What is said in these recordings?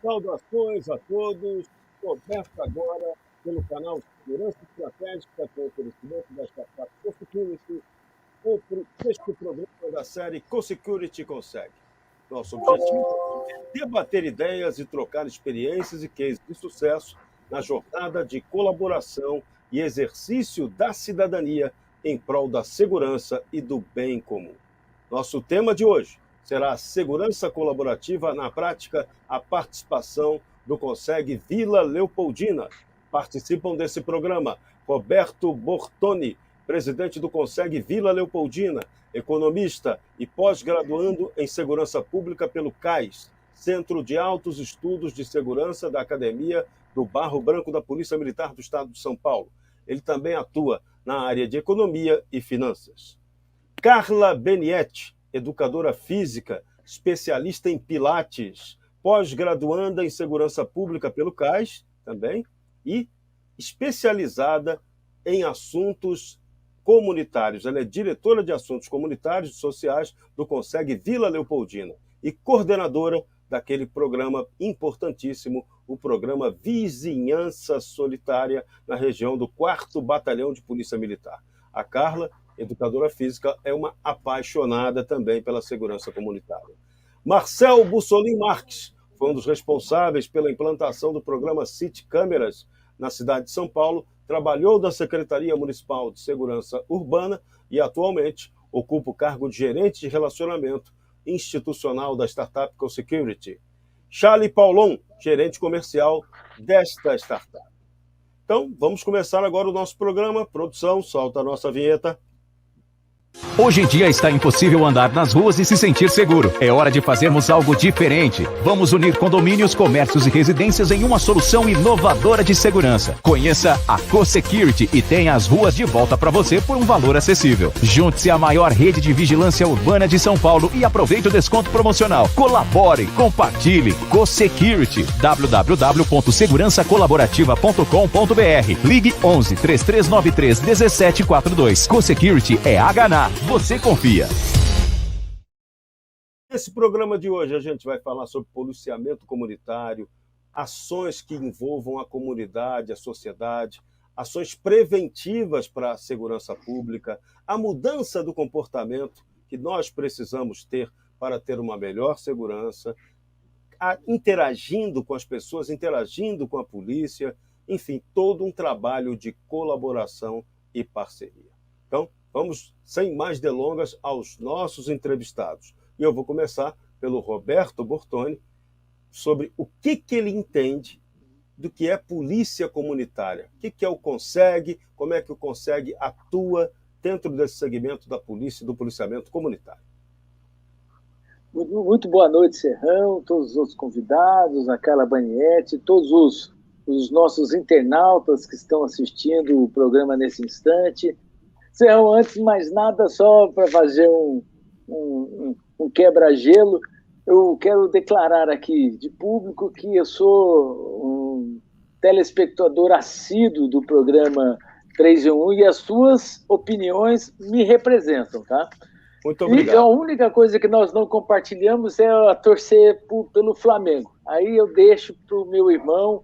Saudações a todos. Começa agora pelo canal Segurança Estratégica com oferecimento da startup CoSecurity, o sexto programa da série CoSecurity Consegue. Nosso objetivo é debater ideias e trocar experiências e cases de sucesso na jornada de colaboração e exercício da cidadania em prol da segurança e do bem comum. Nosso tema de hoje será a segurança colaborativa na prática, a participação do Consegue Vila Leopoldina. Participam desse programa Roberto Bortoni, presidente do Consegue Vila Leopoldina, economista e pós-graduando em Segurança Pública pelo CAIS, Centro de Altos Estudos de Segurança da Academia do Barro Branco da Polícia Militar do Estado de São Paulo. Ele também atua na área de economia e finanças. Carla Benietti, educadora física, especialista em pilates, pós-graduanda em segurança pública pelo CAIS também, e especializada em assuntos comunitários. Ela é diretora de assuntos comunitários e sociais do Consegue Vila Leopoldina e coordenadora daquele programa importantíssimo, o programa Vizinhança Solitária, na região do 4º Batalhão de Polícia Militar. A Carla, educadora física, é uma apaixonada também pela segurança comunitária. Marcel Bussolin Marques foi um dos responsáveis pela implantação do programa City Câmeras na cidade de São Paulo, trabalhou na Secretaria Municipal de Segurança Urbana e atualmente ocupa o cargo de gerente de relacionamento institucional da startup CoSecurity. Charlie Paulon, gerente comercial desta startup. Então, vamos começar agora o nosso programa. Produção, solta a nossa vinheta. Hoje em dia está impossível andar nas ruas e se sentir seguro. É hora de fazermos algo diferente. Vamos unir condomínios, comércios e residências em uma solução inovadora de segurança. Conheça a CoSecurity e tenha as ruas de volta para você por um valor acessível. Junte-se à maior rede de vigilância urbana de São Paulo e aproveite o desconto promocional. Colabore, compartilhe. CoSecurity. www.segurançacolaborativa.com.br. Ligue 11 3393 1742. CoSecurity é HNA. Você confia. Nesse programa de hoje a gente vai falar sobre policiamento comunitário, ações que envolvam a comunidade, a sociedade, ações preventivas para a segurança pública, a mudança do comportamento que nós precisamos ter para ter uma melhor segurança, interagindo com as pessoas, interagindo com a polícia, enfim, todo um trabalho de colaboração e parceria. Então, vamos, sem mais delongas, aos nossos entrevistados. E eu vou começar pelo Roberto Bortoni, sobre o que ele entende do que é polícia comunitária. O que é o Consegue, como é que o Consegue atua dentro desse segmento da polícia e do policiamento comunitário. Muito boa noite, Serrão, todos os outros convidados, a Carla Benietti, todos os nossos internautas que estão assistindo o programa nesse instante. Serrão, antes de mais nada, só para fazer um quebra-gelo, eu quero declarar aqui de público que eu sou um telespectador assíduo do programa 3 em 1 e as suas opiniões me representam, tá? Muito obrigado. E a única coisa que nós não compartilhamos é a torcer pelo Flamengo. Aí eu deixo para o meu irmão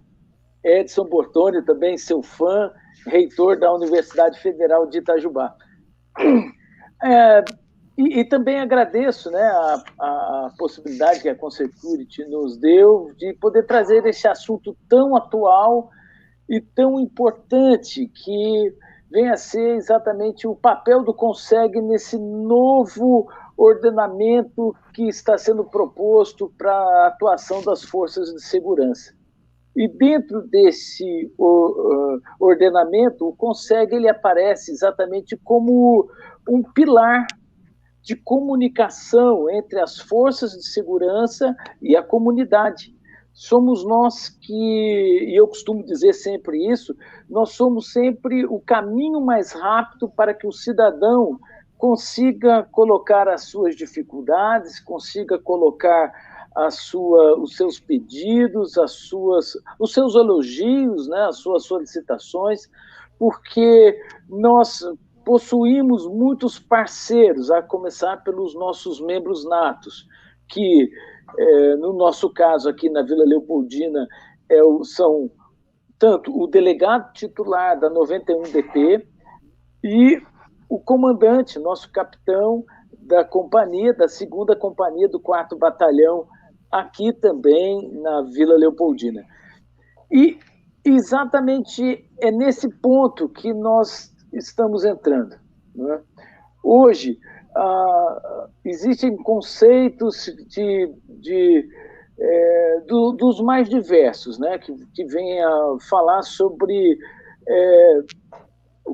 Edson Bortoni, também seu fã, reitor da Universidade Federal de Itajubá. E também agradeço, né, a possibilidade que a CoSecurity nos deu de poder trazer esse assunto tão atual e tão importante que vem a ser exatamente o papel do Consegue nesse novo ordenamento que está sendo proposto para a atuação das forças de segurança. E dentro desse ordenamento, o Consegue ele aparece exatamente como um pilar de comunicação entre as forças de segurança e a comunidade. Somos nós que, e eu costumo dizer sempre isso, nós somos sempre o caminho mais rápido para que o cidadão consiga colocar as suas dificuldades, consiga colocar os seus pedidos, os seus elogios, né, as suas solicitações, porque nós possuímos muitos parceiros, a começar pelos nossos membros natos, que, no nosso caso aqui na Vila Leopoldina, são tanto o delegado titular da 91DP e o comandante, nosso capitão da companhia, da 2ª Companhia do 4º Batalhão, aqui também na Vila Leopoldina. E exatamente é nesse ponto que nós estamos entrando, né? Hoje, existem conceitos dos mais diversos, né, que vêm a falar sobre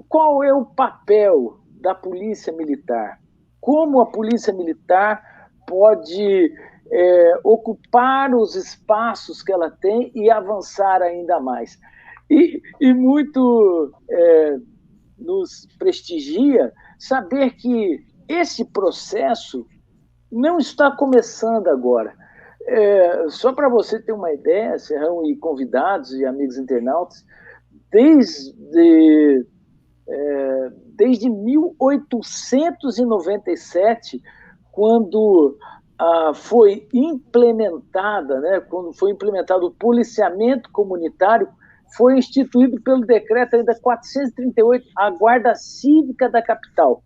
qual é o papel da polícia militar, como a polícia militar pode ocupar os espaços que ela tem e avançar ainda mais. E muito nos prestigia saber que esse processo não está começando agora. Só para você ter uma ideia, Serrão e convidados e amigos internautas, desde 1897, quando foi implementada, né, quando foi implementado o policiamento comunitário, foi instituído pelo decreto ainda 438, a Guarda Cívica da Capital.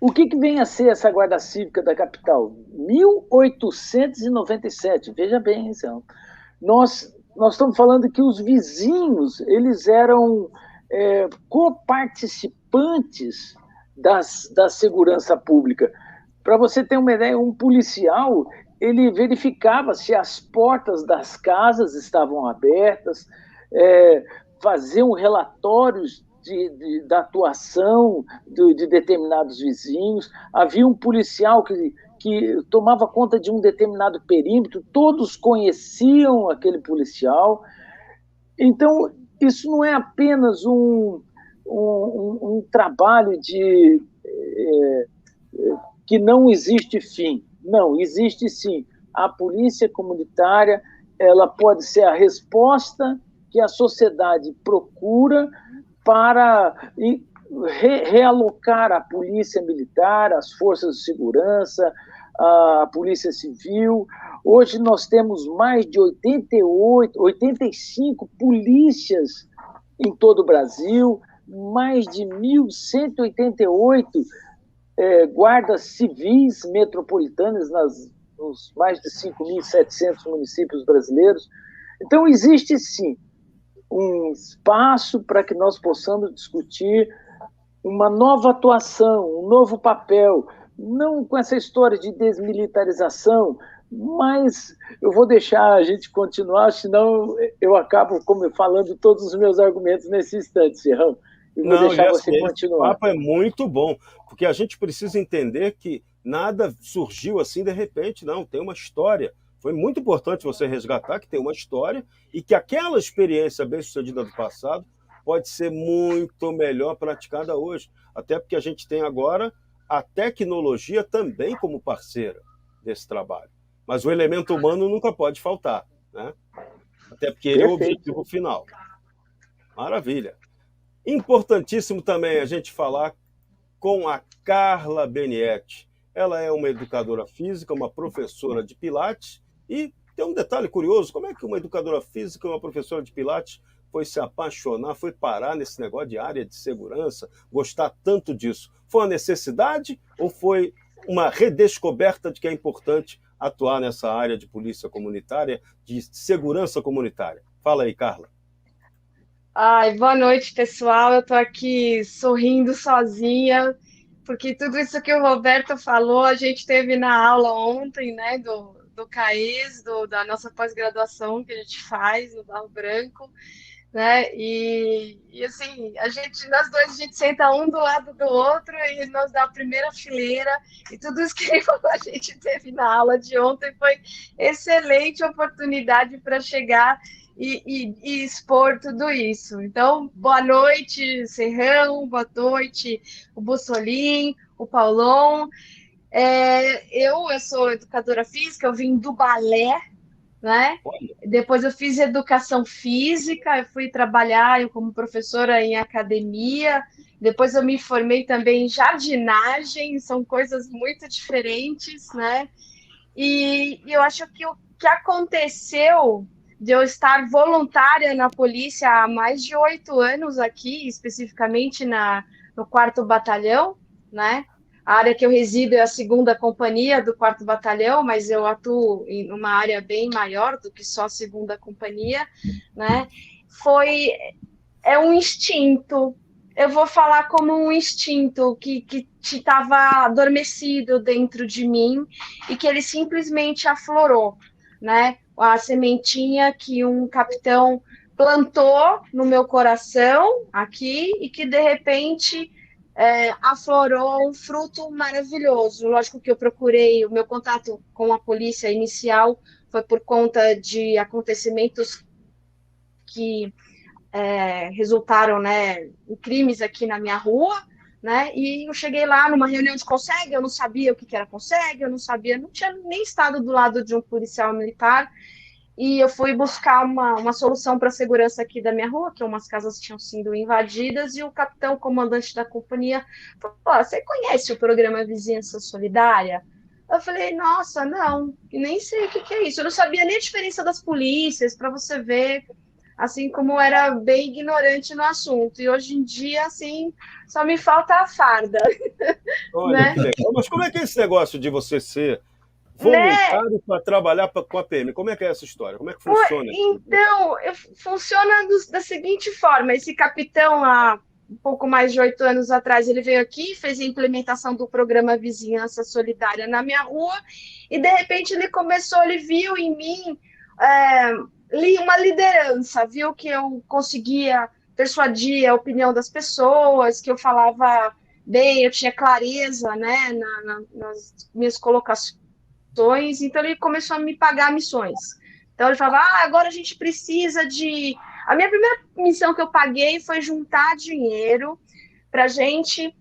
O que vem a ser essa Guarda Cívica da Capital? 1897, veja bem, então. Nós estamos falando que os vizinhos, eles eram coparticipantes da segurança pública. Para você ter uma ideia, um policial, ele verificava se as portas das casas estavam abertas, faziam relatórios da atuação de determinados vizinhos. Havia um policial que tomava conta de um determinado perímetro, todos conheciam aquele policial. Então, isso não é apenas um trabalho que não existe fim. Não, existe sim. A polícia comunitária, ela pode ser a resposta que a sociedade procura para realocar a polícia militar, as forças de segurança, a polícia civil. Hoje nós temos mais de 85 polícias em todo o Brasil, mais de 1.188 guardas civis metropolitanas nos mais de 5.700 municípios brasileiros. Então, existe sim um espaço para que nós possamos discutir uma nova atuação, um novo papel, não com essa história de desmilitarização, mas eu vou deixar a gente continuar, senão eu acabo falando todos os meus argumentos nesse instante, Serrão. E vou deixar você continuar. O papo é muito bom, porque a gente precisa entender que nada surgiu assim de repente, não, tem uma história. Foi muito importante você resgatar que tem uma história e que aquela experiência bem-sucedida do passado pode ser muito melhor praticada hoje. Até porque a gente tem agora a tecnologia também como parceira desse trabalho. Mas o elemento humano nunca pode faltar, né? Até porque ele é o objetivo final. Maravilha. Importantíssimo também a gente falar com a Carla Benietti. Ela é uma educadora física, uma professora de Pilates. E tem um detalhe curioso, como é que uma educadora física e uma professora de Pilates foi se apaixonar, foi parar nesse negócio de área de segurança, gostar tanto disso? Foi uma necessidade ou foi uma redescoberta de que é importante atuar nessa área de polícia comunitária, de segurança comunitária? Fala aí, Carla. Ai, boa noite, pessoal. Eu estou aqui sorrindo sozinha, porque tudo isso que o Roberto falou, a gente teve na aula ontem, né, do CAES, da nossa pós-graduação que a gente faz no Barro Branco, né, e assim, nós dois, a gente senta um do lado do outro e nós dá a primeira fileira, e tudo isso que a gente teve na aula de ontem foi excelente oportunidade para chegar e expor tudo isso. Então, boa noite, Serrão, boa noite, o Bussolin, o Paulon. Eu sou educadora física, eu vim do balé, né? Depois eu fiz educação física, eu fui trabalhar como professora em academia, depois eu me formei também em jardinagem, são coisas muito diferentes, né? E eu acho que o que aconteceu de eu estar voluntária na polícia há mais de 8 anos aqui, especificamente no 4º Batalhão, né? A área que eu resido é a 2ª Companhia do 4º Batalhão, mas eu atuo em uma área bem maior do que só a 2ª Companhia, né? É um instinto, eu vou falar como um instinto que estava adormecido dentro de mim e que ele simplesmente aflorou, né? A sementinha que um capitão plantou no meu coração aqui e que de repente aflorou um fruto maravilhoso. Lógico que eu procurei, o meu contato com a polícia inicial foi por conta de acontecimentos que resultaram, né, em crimes aqui na minha rua, né, e eu cheguei lá numa reunião de CONSEG, eu não sabia o que era CONSEG, eu não sabia, não tinha nem estado do lado de um policial militar, e eu fui buscar uma solução para a segurança aqui da minha rua, que umas casas tinham sido invadidas, e o capitão comandante da companhia falou, você conhece o programa Vizinhança Solidária? Eu falei, nossa, não, e nem sei o que é isso, eu não sabia nem a diferença das polícias, para você ver, assim como era bem ignorante no assunto, e hoje em dia, assim, só me falta a farda, Olha né? que legal. Mas como é que é esse negócio de você ser Né? voluntário para trabalhar com a PM? Como é que é essa história? Como é que funciona? Então, funciona da seguinte forma: esse capitão, há um pouco mais de 8 anos atrás, ele veio aqui, fez a implementação do programa Vizinhança Solidária na minha rua, e de repente ele viu em mim uma liderança, viu que eu conseguia persuadir a opinião das pessoas, que eu falava bem, eu tinha clareza, né, nas minhas colocações. Então ele começou a me pagar missões. Então ele falava, agora a gente precisa de... A minha primeira missão que eu paguei foi juntar dinheiro para a gente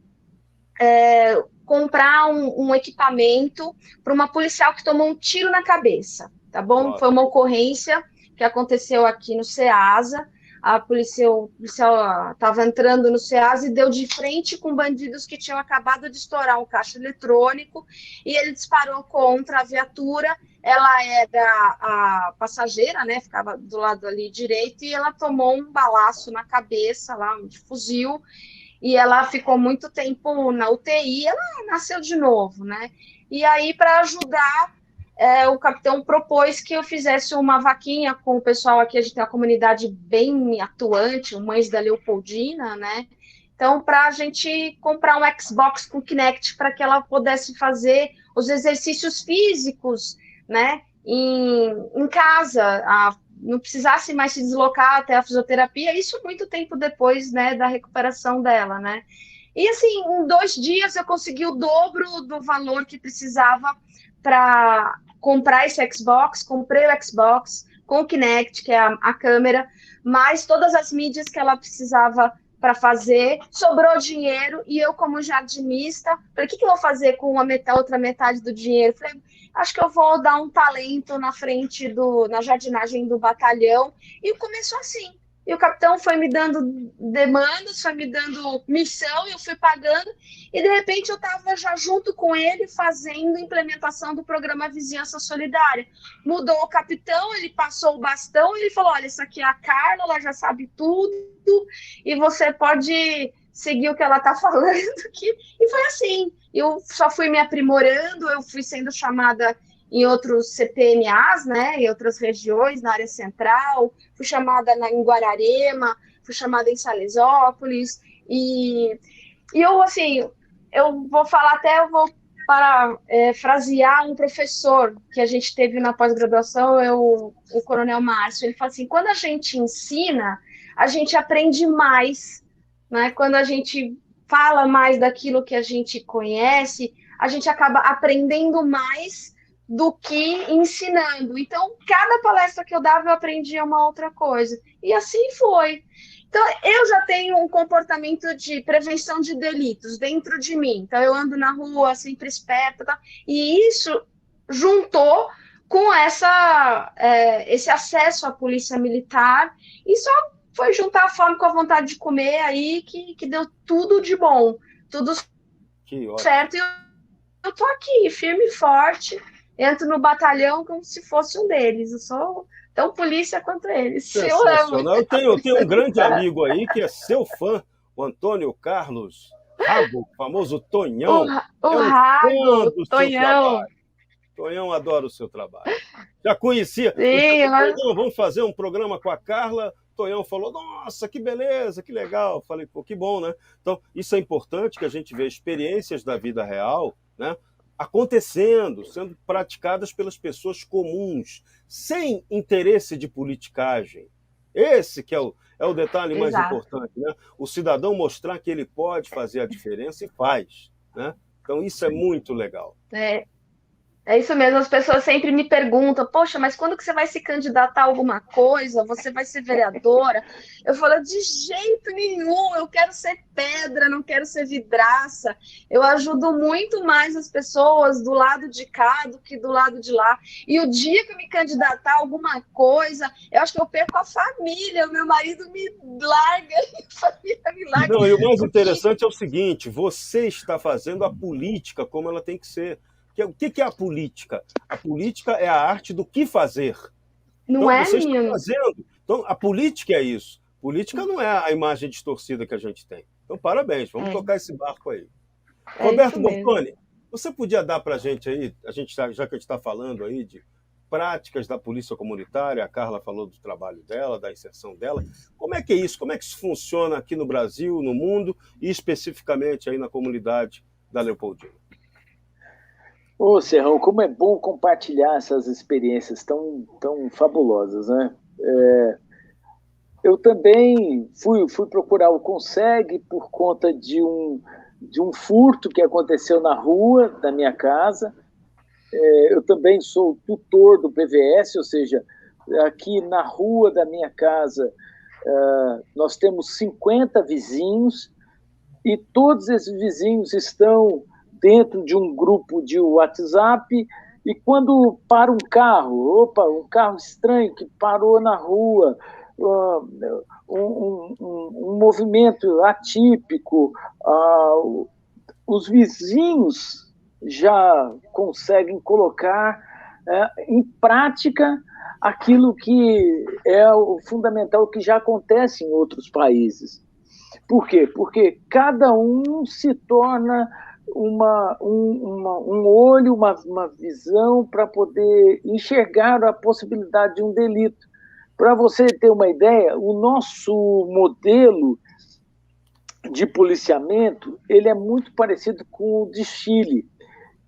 comprar um equipamento para uma policial que tomou um tiro na cabeça, tá bom? Nossa. Foi uma ocorrência que aconteceu aqui no Ceasa. A policial estava entrando no Ceasa e deu de frente com bandidos que tinham acabado de estourar um caixa eletrônico, e ele disparou contra a viatura. Ela era a passageira, né? Ficava do lado ali direito, e ela tomou um balaço na cabeça, lá, de fuzil, e ela ficou muito tempo na UTI, ela nasceu de novo, né? E aí, para ajudar, o capitão propôs que eu fizesse uma vaquinha com o pessoal aqui, a gente tem uma comunidade bem atuante, o Mães da Leopoldina, né? Então, para a gente comprar um Xbox com Kinect para que ela pudesse fazer os exercícios físicos, né? Em casa, não precisasse mais se deslocar até a fisioterapia, isso muito tempo depois, né, da recuperação dela, né? E assim, em 2 dias eu consegui o dobro do valor que precisava para comprar esse Xbox. Comprei o Xbox com o Kinect, que é a câmera, mais todas as mídias que ela precisava para fazer, sobrou dinheiro, e eu, como jardinista, falei, o que eu vou fazer com a outra metade do dinheiro? Falei, acho que eu vou dar um talento na frente na jardinagem do batalhão, e começou assim. E o capitão foi me dando demandas, foi me dando missão, e eu fui pagando, e de repente eu estava já junto com ele fazendo a implementação do programa Vizinhança Solidária. Mudou o capitão, ele passou o bastão, e ele falou, olha, isso aqui é a Carla, ela já sabe tudo, e você pode seguir o que ela está falando aqui. E foi assim, eu só fui me aprimorando, eu fui sendo chamada em outros CPMAs, né, em outras regiões, na área central, fui chamada em Guararema, fui chamada em Salesópolis, e eu, assim, eu vou falar até, eu vou frasear um professor que a gente teve na pós-graduação, o Coronel Márcio, ele fala assim, quando a gente ensina, a gente aprende mais, né? Quando a gente fala mais daquilo que a gente conhece, a gente acaba aprendendo mais do que ensinando. Então, cada palestra que eu dava, eu aprendia uma outra coisa. E assim foi. Então, eu já tenho um comportamento de prevenção de delitos dentro de mim. Então, eu ando na rua, sempre esperta, tá? E isso juntou com esse acesso à polícia militar, e só foi juntar a fome com a vontade de comer aí que deu tudo de bom, tudo certo. E eu tô aqui, firme e forte, entro no batalhão como se fosse um deles. Eu sou tão polícia quanto eles. Eu amo Sensacional. Eu a tenho polícia um grande militar. amigo aí que é seu fã, o Antônio Carlos Rabo, o famoso Tonhão. O É um Rago, fã o do seu Tonhão. trabalho. Tonhão adora o seu trabalho. Já conhecia. Um dia Sim, eu falei, não, vamos fazer um programa com a Carla. Tonhão falou, nossa, que beleza, que legal. Falei, pô, que bom, né? Então, isso é importante que a gente veja experiências da vida real, né, acontecendo, sendo praticadas pelas pessoas comuns, sem interesse de politicagem. Esse que é o detalhe mais exato. importante, né? O cidadão mostrar que ele pode fazer a diferença e faz, né? Então, isso é muito legal. É, é isso mesmo, as pessoas sempre me perguntam, poxa, mas quando que você vai se candidatar a alguma coisa? Você vai ser vereadora? Eu falo, de jeito nenhum, eu quero ser pedra, não quero ser vidraça. Eu ajudo muito mais as pessoas do lado de cá do que do lado de lá. E o dia que eu me candidatar a alguma coisa, eu acho que eu perco a família, o meu marido me larga, a família me larga, Não, e o mais porque interessante é o seguinte: você está fazendo a política como ela tem que ser. O que é a política? A política é a arte do que fazer. não Então, é, você está menino? fazendo. Então, a política é isso. Política não é a imagem distorcida que a gente tem. Então, parabéns, vamos É, tocar esse barco aí. é isso Roberto mesmo. Bortoni, você podia dar para a gente aí, já que a gente está falando aí de práticas da polícia comunitária, a Carla falou do trabalho dela, da inserção dela. Como é que é isso? Como é que isso funciona aqui no Brasil, no mundo e especificamente aí na comunidade da Leopoldina? Ô, Serrão, como é bom compartilhar essas experiências tão fabulosas, né? Eu também fui procurar o CONSEG por conta de um furto que aconteceu na rua da minha casa. Eu também sou tutor do PVS, ou seja, aqui na rua da minha casa nós temos 50 vizinhos e todos esses vizinhos estão dentro de um grupo de WhatsApp e quando para um carro estranho que parou na rua, um movimento atípico, os vizinhos já conseguem colocar em prática aquilo que é o fundamental, que já acontece em outros países. Por quê? Porque cada um se torna um olho, uma visão para poder enxergar a possibilidade de um delito. Para você ter uma ideia, o nosso modelo de policiamento ele é muito parecido com o de Chile.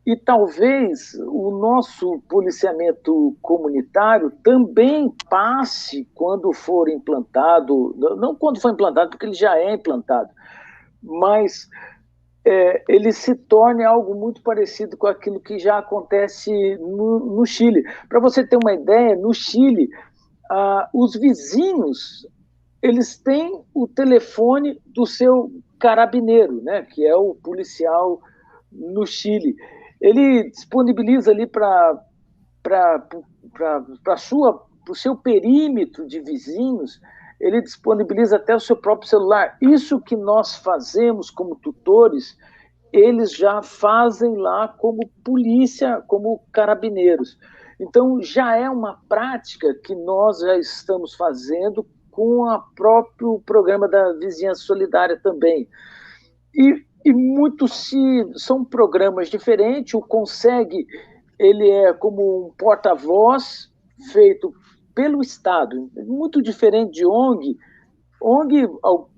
E talvez o nosso policiamento comunitário também passe quando for implantado, não quando for implantado, porque ele já é implantado, mas ele se torne algo muito parecido com aquilo que já acontece no Chile. Para você ter uma ideia, no Chile, os vizinhos eles têm o telefone do seu carabineiro, né, que é o policial no Chile. Ele disponibiliza ali para o seu perímetro de vizinhos, ele disponibiliza até o seu próprio celular. Isso que nós fazemos como tutores, eles já fazem lá como polícia, como carabineiros. Então, já é uma prática que nós já estamos fazendo com o próprio programa da Vizinhança Solidária também. E muitos são programas diferentes, o CONSEG ele é como um porta-voz feito pelo Estado, muito diferente de ONG. ONG,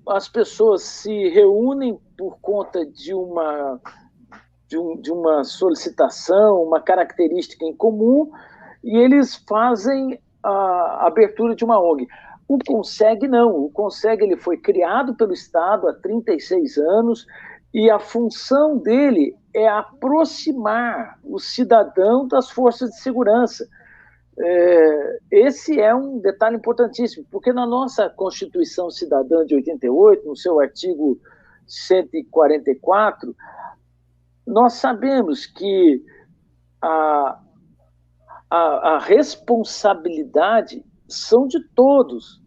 as pessoas se reúnem por conta de uma solicitação, uma característica em comum, e eles fazem a abertura de uma ONG. O CONSEG não, o CONSEG ele foi criado pelo Estado há 36 anos e a função dele é aproximar o cidadão das forças de segurança. Esse é um detalhe importantíssimo, porque na nossa Constituição Cidadã de 88, no seu artigo 144, nós sabemos que a responsabilidade são de todos.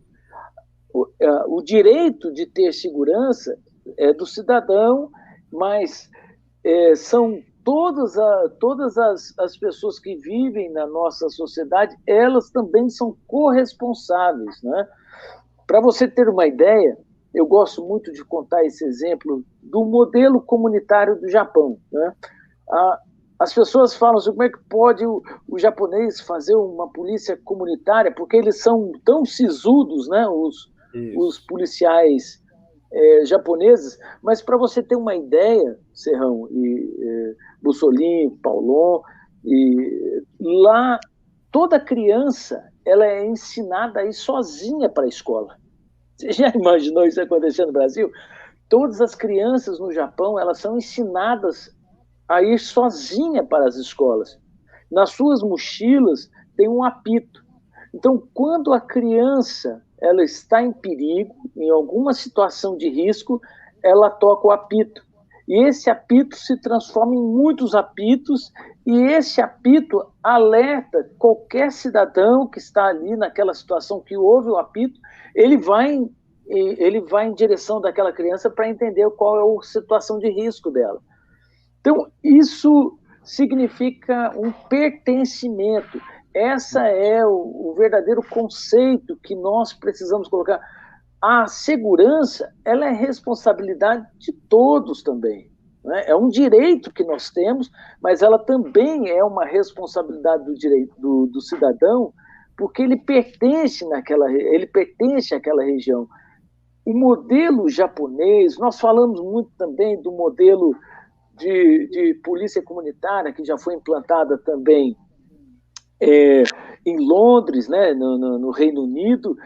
O direito de ter segurança é do cidadão, mas são todas as pessoas que vivem na nossa sociedade, elas também são corresponsáveis, né? Para você ter uma ideia, eu gosto muito de contar esse exemplo do modelo comunitário do Japão, né? As pessoas falam assim, como é que pode o japonês fazer uma polícia comunitária, porque eles são tão sisudos, né? Os policiais japoneses, mas para você ter uma ideia, Serrão e Bussolini, Paulon, e lá toda criança ela é ensinada a ir sozinha para a escola. Você já imaginou isso acontecer no Brasil? Todas as crianças no Japão elas são ensinadas a ir sozinha para as escolas. Nas suas mochilas tem um apito. Então, quando a criança ela está em perigo, em alguma situação de risco, ela toca o apito. E esse apito se transforma em muitos apitos, e esse apito alerta qualquer cidadão que está ali naquela situação que houve o apito, ele vai em direção daquela criança para entender qual é a situação de risco dela. Então, isso significa um pertencimento. Essa é o verdadeiro conceito que nós precisamos colocar. A segurança, ela é responsabilidade de todos também, né? É um direito que nós temos, mas ela também é uma responsabilidade do cidadão, porque ele pertence àquela região. O modelo japonês, nós falamos muito também do modelo de polícia comunitária, que já foi implantada também em Londres, né, no Reino Unido,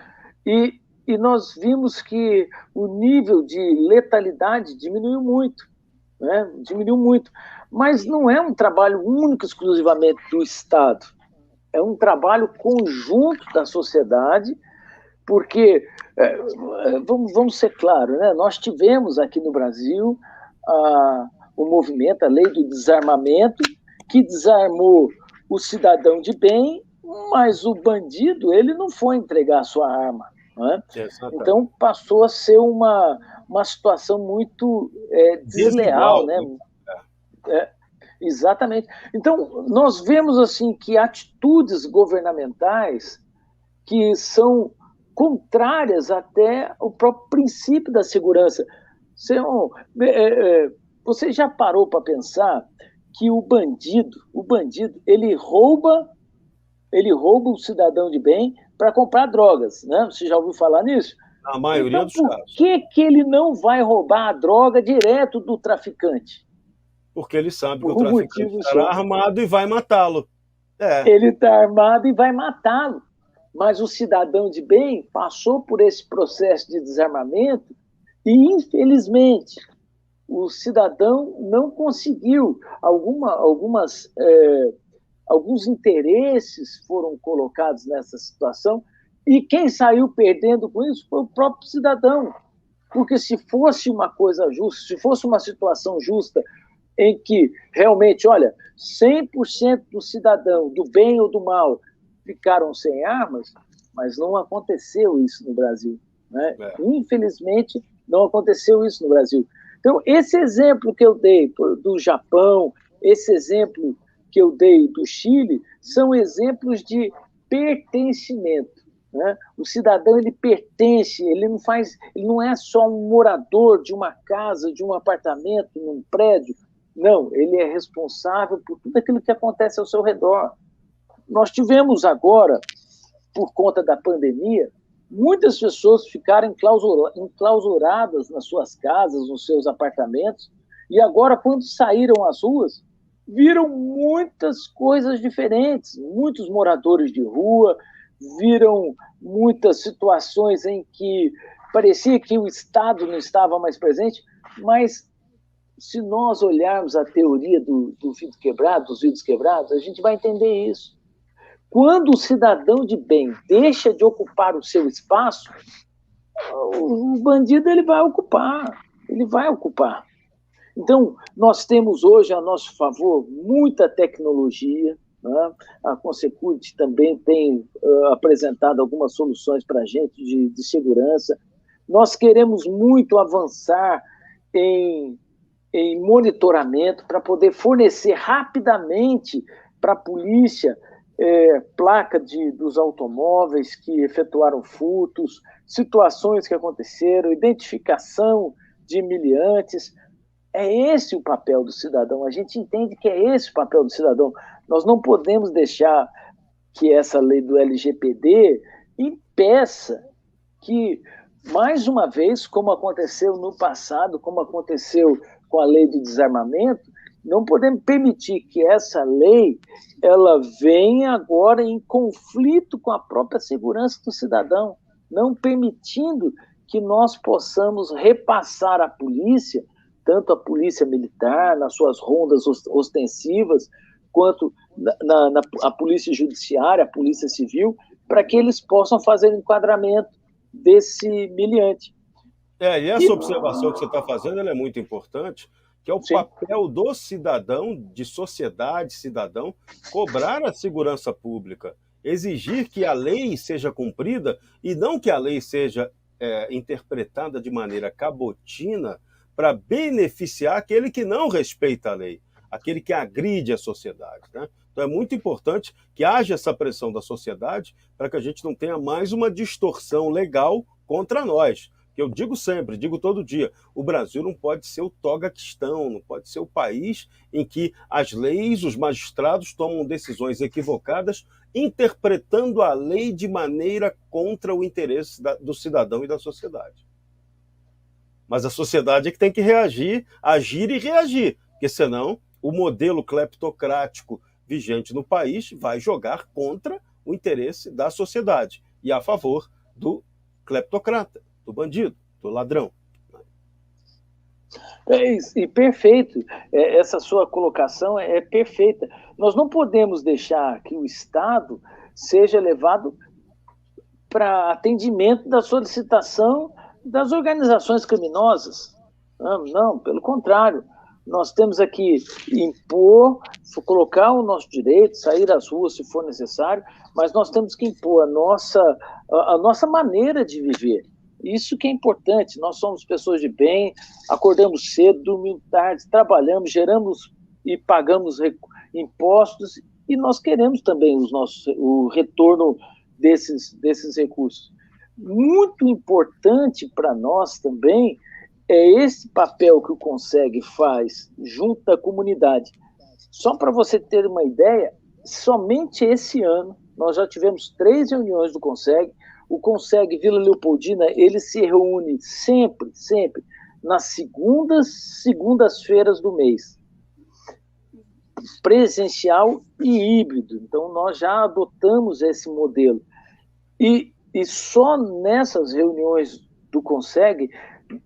e nós vimos que o nível de letalidade diminuiu muito, né? Diminuiu muito. Mas não é um trabalho único, exclusivamente do Estado. É um trabalho conjunto da sociedade, porque, vamos ser claros, né? Nós tivemos aqui no Brasil o movimento, a lei do desarmamento, que desarmou o cidadão de bem, mas o bandido ele não foi entregar a sua arma. Né? Então passou a ser uma situação muito desleal, né? Exatamente. Então nós vemos assim que atitudes governamentais que são contrárias até ao próprio princípio da segurança. Você já parou para pensar que o bandido, ele rouba o cidadão de bem para comprar drogas, né? Você já ouviu falar nisso? Na maioria dos casos. Por que ele não vai roubar a droga direto do traficante? Porque ele sabe que o traficante estará armado e vai matá-lo. Ele está armado e vai matá-lo. Mas o cidadão de bem passou por esse processo de desarmamento e, infelizmente, o cidadão não conseguiu. Alguns interesses foram colocados nessa situação e quem saiu perdendo com isso foi o próprio cidadão. Porque se fosse uma coisa justa, se fosse uma situação justa em que realmente, olha, 100% do cidadão, do bem ou do mal, ficaram sem armas, mas não aconteceu isso no Brasil. Né? Infelizmente, não aconteceu isso no Brasil. Então, esse exemplo que eu dei do Japão, esse exemplo que eu dei do Chile, são exemplos de pertencimento. Né? O cidadão ele pertence, ele não é só um morador de uma casa, de um apartamento, num prédio. Não, ele é responsável por tudo aquilo que acontece ao seu redor. Nós tivemos agora, por conta da pandemia, muitas pessoas ficaram enclausuradas nas suas casas, nos seus apartamentos, e agora, quando saíram às ruas, viram muitas coisas diferentes, muitos moradores de rua, viram muitas situações em que parecia que o Estado não estava mais presente, mas se nós olharmos a teoria do vidro quebrado, dos vidros quebrados, a gente vai entender isso. Quando o cidadão de bem deixa de ocupar o seu espaço, o bandido ele vai ocupar. Então, nós temos hoje a nosso favor muita tecnologia, né? A Consecurity também tem apresentado algumas soluções para a gente de segurança. Nós queremos muito avançar em em monitoramento para poder fornecer rapidamente para a polícia placa dos automóveis que efetuaram furtos, situações que aconteceram, identificação de meliantes. É esse o papel do cidadão. A gente entende que é esse o papel do cidadão. Nós não podemos deixar que essa lei do LGPD impeça que, mais uma vez, como aconteceu no passado, como aconteceu com a lei do desarmamento, não podemos permitir que essa lei ela venha agora em conflito com a própria segurança do cidadão, não permitindo que nós possamos repassar à polícia, tanto a polícia militar, nas suas rondas ostensivas, quanto a polícia judiciária, a polícia civil, para que eles possam fazer o enquadramento desse meliante. E essa observação que você está fazendo ela é muito importante, que é o papel do cidadão, de sociedade, cidadão, cobrar a segurança pública, exigir que a lei seja cumprida e não que a lei seja interpretada de maneira cabotina para beneficiar aquele que não respeita a lei, aquele que agride a sociedade, né? Então é muito importante que haja essa pressão da sociedade para que a gente não tenha mais uma distorção legal contra nós. Eu digo sempre, digo todo dia, o Brasil não pode ser o Togaquistão, não pode ser o país em que as leis, os magistrados tomam decisões equivocadas, interpretando a lei de maneira contra o interesse do cidadão e da sociedade. Mas a sociedade é que tem que reagir, agir e reagir, porque senão o modelo cleptocrático vigente no país vai jogar contra o interesse da sociedade e a favor do cleptocrata, do bandido, do ladrão. E perfeito, essa sua colocação é perfeita. Nós não podemos deixar que o Estado seja levado para atendimento da solicitação das organizações criminosas. Não, pelo contrário. Nós temos aqui impor, colocar o nosso direito, sair às ruas se for necessário, mas nós temos que impor a nossa maneira de viver. Isso que é importante. Nós somos pessoas de bem, acordamos cedo, dormimos tarde, trabalhamos, geramos e pagamos impostos e nós queremos também o retorno desses recursos. Muito importante para nós também é esse papel que o CONSEG faz junto da comunidade. Só para você ter uma ideia, somente esse ano nós já tivemos 3 reuniões do CONSEG. O CONSEG Vila Leopoldina, ele se reúne sempre nas segundas-feiras do mês, presencial e híbrido. Então nós já adotamos esse modelo. E só nessas reuniões do CONSEG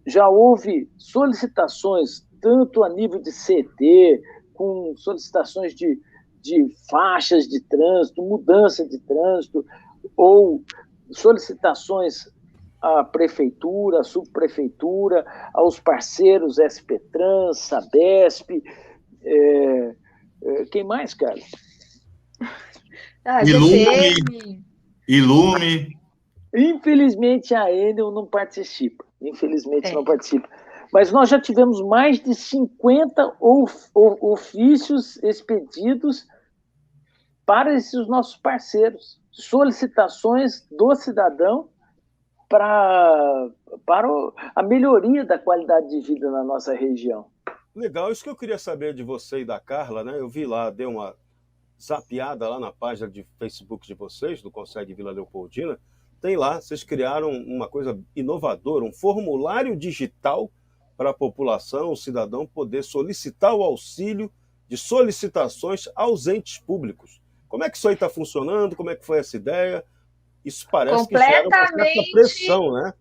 já houve solicitações, tanto a nível de CT, com solicitações de faixas de trânsito, mudança de trânsito, ou solicitações à prefeitura, à subprefeitura, aos parceiros SP-Trans, Sabesp, quem mais, cara? Ilume. Infelizmente a Enel não participa. Mas nós já tivemos mais de 50 ofícios expedidos para esses nossos parceiros, solicitações do cidadão para a melhoria da qualidade de vida na nossa região. Legal, isso que eu queria saber de você e da Carla, né? Eu vi lá, dei uma zapeada lá na página de Facebook de vocês, do CONSEG Vila Leopoldina. Tem lá, vocês criaram uma coisa inovadora, um formulário digital para a população, o cidadão poder solicitar o auxílio de solicitações aos entes públicos. Como é que isso aí está funcionando? Como é que foi essa ideia? Isso parece que gera uma certa pressão, né?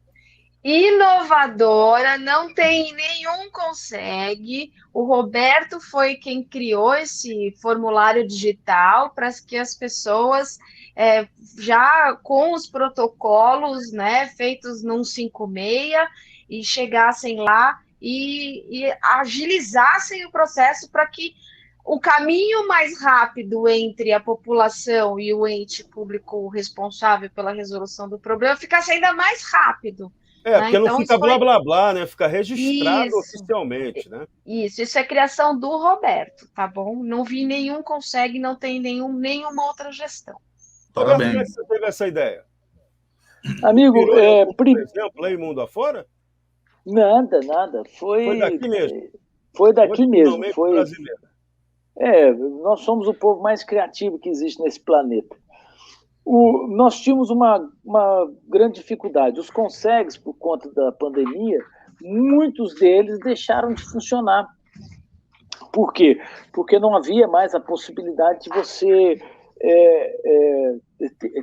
Inovadora, não tem nenhum CONSEG. O Roberto foi quem criou esse formulário digital para que as pessoas, já com os protocolos, né, feitos num 56, e chegassem lá e agilizassem o processo para que o caminho mais rápido entre a população e o ente público responsável pela resolução do problema ficasse ainda mais rápido. É, né? porque não Então, fica isso blá foi blá blá, né? Fica registrado isso. oficialmente, né? Isso é criação do Roberto, tá bom? Não vi nenhum consegue, não tem nenhuma outra gestão. Roberto, como é que Parabéns. você teve essa ideia? Amigo, Inspirou em algum, por exemplo, aí mundo afora? nada. Foi daqui mesmo, Foi daqui mesmo. originalmente brasileiro. Nós somos o povo mais criativo que existe nesse planeta. Nós tínhamos uma grande dificuldade. Os consegues, por conta da pandemia, muitos deles deixaram de funcionar. Por quê? Porque não havia mais a possibilidade de você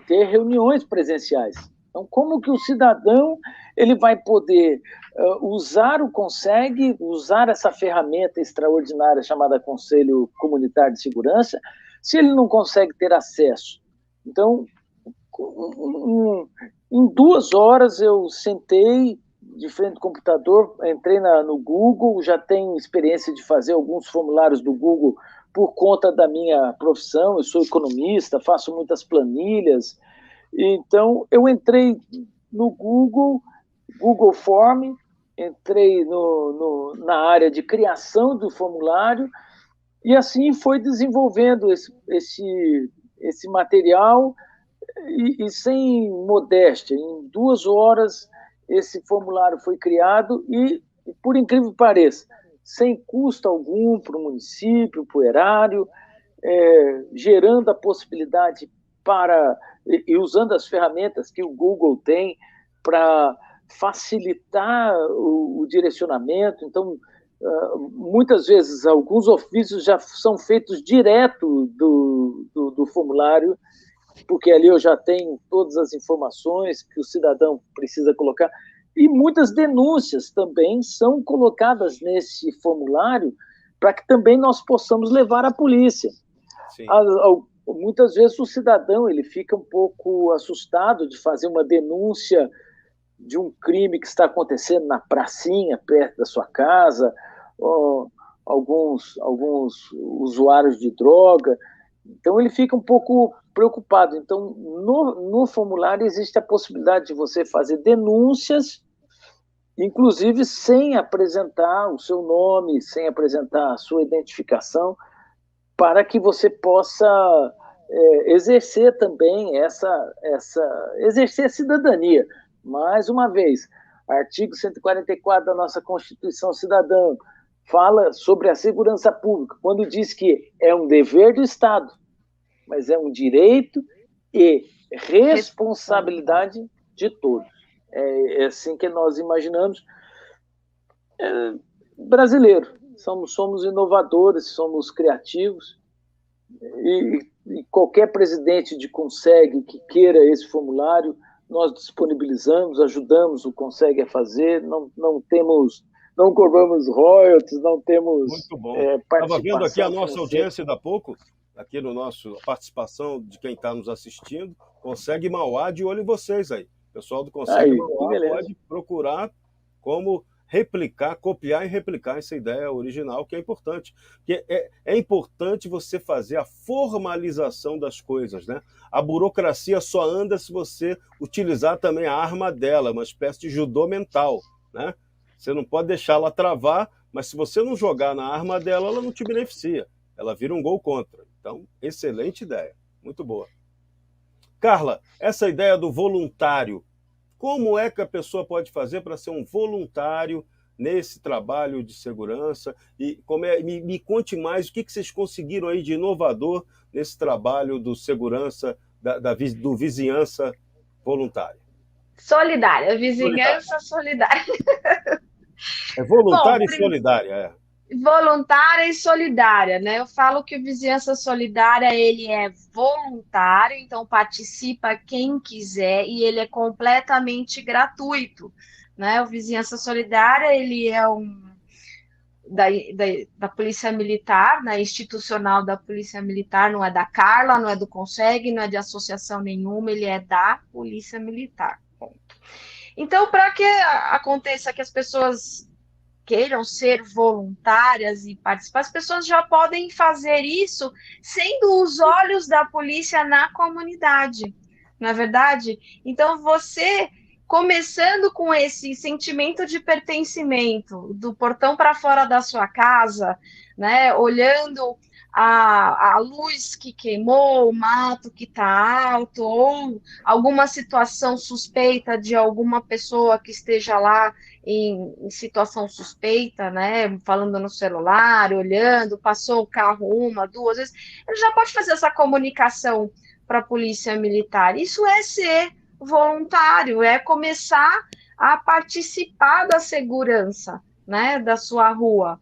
ter reuniões presenciais. Então, como que o cidadão ele vai poder usar o Conseg, usar essa ferramenta extraordinária chamada Conselho Comunitário de Segurança, se ele não consegue ter acesso? Então, em 2 horas eu sentei de frente ao computador, entrei no Google, já tenho experiência de fazer alguns formulários do Google por conta da minha profissão, eu sou economista, faço muitas planilhas, então eu entrei no Google Form, entrei na área de criação do formulário e assim foi desenvolvendo esse material e sem modéstia. Em 2 horas esse formulário foi criado e, por incrível que pareça, sem custo algum para o município, para o erário, gerando a possibilidade e usando as ferramentas que o Google tem para facilitar o direcionamento. Então, muitas vezes, alguns ofícios já são feitos direto do formulário, porque ali eu já tenho todas as informações que o cidadão precisa colocar. E muitas denúncias também são colocadas nesse formulário para que também nós possamos levar à polícia. Sim. Muitas vezes o cidadão ele fica um pouco assustado de fazer uma denúncia de um crime que está acontecendo na pracinha, perto da sua casa, ou alguns usuários de droga. Então, ele fica um pouco preocupado. Então, no formulário existe a possibilidade de você fazer denúncias, inclusive sem apresentar o seu nome, sem apresentar a sua identificação, para que você possa exercer também exercer a cidadania. Mais uma vez, artigo 144 da nossa Constituição Cidadã fala sobre a segurança pública, quando diz que é um dever do Estado, mas é um direito e responsabilidade de todos. É assim que nós imaginamos. Brasileiro, somos inovadores, somos criativos, e qualquer presidente de Conseg que queira esse formulário, nós disponibilizamos, ajudamos o Conseg a fazer, não cobramos royalties, não temos muito bom. participação. Estava vendo aqui a nossa financeira. audiência da pouco, aqui no nosso participação de quem está nos assistindo, Conseg Mauá de olho em vocês aí. O pessoal do Conseg Mauá pode procurar como replicar, copiar e replicar essa ideia original, que é importante. Porque é importante você fazer a formalização das coisas, né? A burocracia só anda se você utilizar também a arma dela, uma espécie de judô mental, né? Você não pode deixá-la travar, mas se você não jogar na arma dela, ela não te beneficia. Ela vira um gol contra. Então, excelente ideia. Muito boa. Carla, essa ideia do voluntário, como é que a pessoa pode fazer para ser um voluntário nesse trabalho de segurança? E me conte mais o que vocês conseguiram aí de inovador nesse trabalho do segurança, do vizinhança voluntária. Solidária, vizinhança solidária. É voluntária e solidária, Voluntária e solidária, né? Eu falo que o Vizinhança Solidária, ele é voluntário, então participa quem quiser e ele é completamente gratuito, né? O Vizinhança Solidária, ele é da Polícia Militar, né? Institucional da Polícia Militar, não é da Carla, não é do Conseg, não é de associação nenhuma, ele é da Polícia Militar. Ponto. Então, para que aconteça que as pessoas queiram ser voluntárias e participar, as pessoas já podem fazer isso sendo os olhos da polícia na comunidade, não é verdade? Então, você começando com esse sentimento de pertencimento, do portão para fora da sua casa, né, olhando a luz que queimou, o mato que está alto, ou alguma situação suspeita de alguma pessoa que esteja lá em situação suspeita, né, falando no celular, olhando, passou o carro uma, duas vezes, ele já pode fazer essa comunicação para a polícia militar. Isso é ser voluntário, é começar a participar da segurança, né, da sua rua.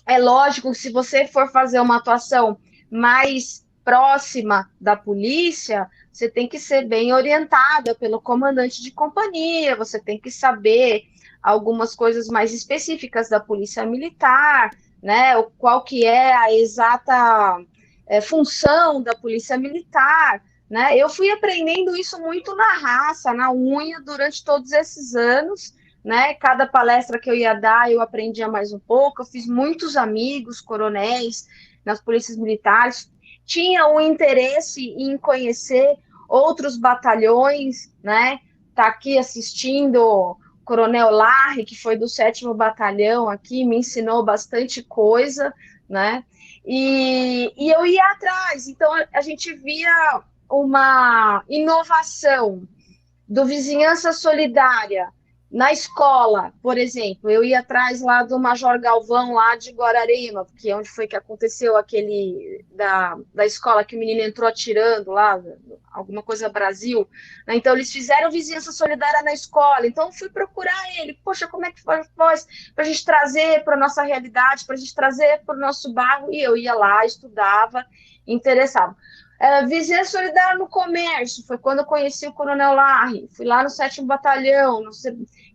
É lógico que se você for fazer uma atuação mais próxima da polícia, você tem que ser bem orientada pelo comandante de companhia, você tem que saber algumas coisas mais específicas da polícia militar, né? Qual que é a exata função da polícia militar, né? Eu fui aprendendo isso muito na raça, na unha, durante todos esses anos, né? Cada palestra que eu ia dar, eu aprendia mais um pouco. Eu fiz muitos amigos, coronéis, nas polícias militares. Tinha o interesse em conhecer outros batalhões, né? Tá aqui assistindo o Coronel Larry, que foi do 7º Batalhão aqui, me ensinou bastante coisa, né? E eu ia atrás. Então, a gente via uma inovação do Vizinhança Solidária na escola, por exemplo. Eu ia atrás lá do Major Galvão, lá de Guararema, que é onde foi que aconteceu aquele da escola que o menino entrou atirando lá, alguma coisa Brasil. Então, eles fizeram Vizinhança Solidária na escola. Então, eu fui procurar ele. Poxa, como é que faz para a gente trazer para a nossa realidade, para a gente trazer para o nosso bairro? E eu ia lá, estudava, interessava. Vizinhança Solidária no comércio, foi quando eu conheci o Coronel Larry, fui lá no 7º Batalhão,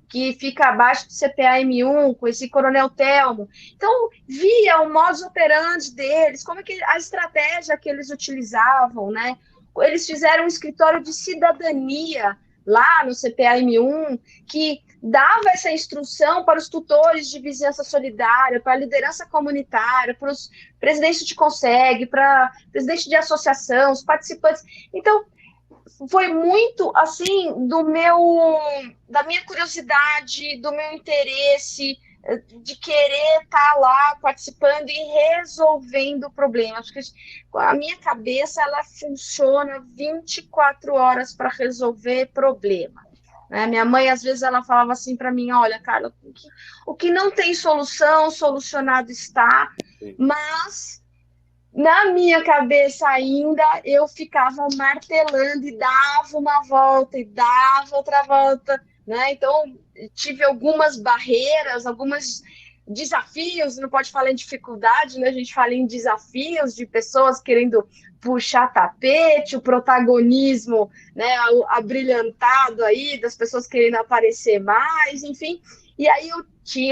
que fica abaixo do CPA-M1, conheci o Coronel Telmo. Então, via o modus operandi deles, como é que a estratégia que eles utilizavam, né? Eles fizeram um escritório de cidadania lá no CPA-M1, que dava essa instrução para os tutores de vizinhança solidária, para a liderança comunitária, para os presidentes de conseg, para presidente de associação, os participantes. Então, foi muito, assim, da minha curiosidade, do meu interesse, de querer estar lá participando e resolvendo o problema. Acho que a minha cabeça, ela funciona 24 horas para resolver problema. Né? Minha mãe, às vezes, ela falava assim para mim, olha, Carla, o que não tem solução, solucionado está, mas na minha cabeça ainda, eu ficava martelando e dava uma volta e dava outra volta, né? Então, tive algumas barreiras, alguns desafios, não pode falar em dificuldade, né? A gente fala em desafios de pessoas querendo puxar tapete, o protagonismo, né, abrilhantado aí, das pessoas querendo aparecer mais, enfim. E aí eu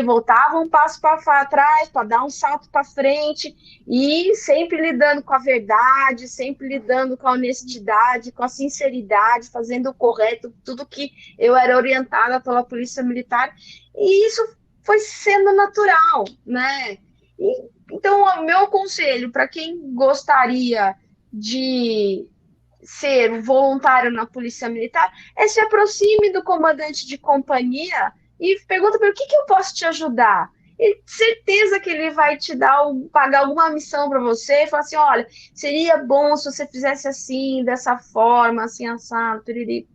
voltava um passo para trás, para dar um salto para frente, e sempre lidando com a verdade, sempre lidando com a honestidade, com a sinceridade, fazendo o correto, tudo que eu era orientada pela Polícia Militar, e isso foi sendo natural, né? Então, o meu conselho para quem gostaria de ser voluntário na Polícia Militar é se aproxime do comandante de companhia e pergunta para ele, o que eu posso te ajudar? E certeza que ele vai te pagar alguma missão para você e falar assim, olha, seria bom se você fizesse assim, dessa forma, assim, assado, piriri.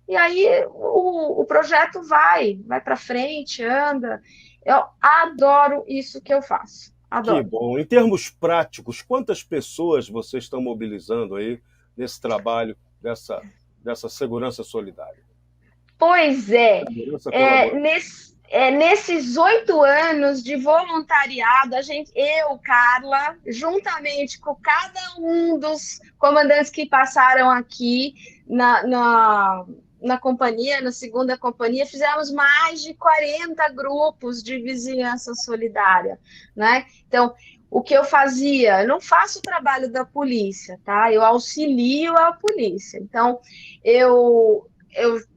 E aí o projeto vai para frente, anda. Eu adoro isso que eu faço. Adoro. Que bom. Em termos práticos, quantas pessoas vocês estão mobilizando aí nesse trabalho dessa segurança solidária? Pois é. Nesses 8 anos de voluntariado, eu, Carla, juntamente com cada um dos comandantes que passaram aqui na companhia, na 2ª companhia, fizemos mais de 40 grupos de vizinhança solidária, né? Então, o que eu fazia? Eu não faço o trabalho da polícia, tá? Eu auxilio a polícia. Então,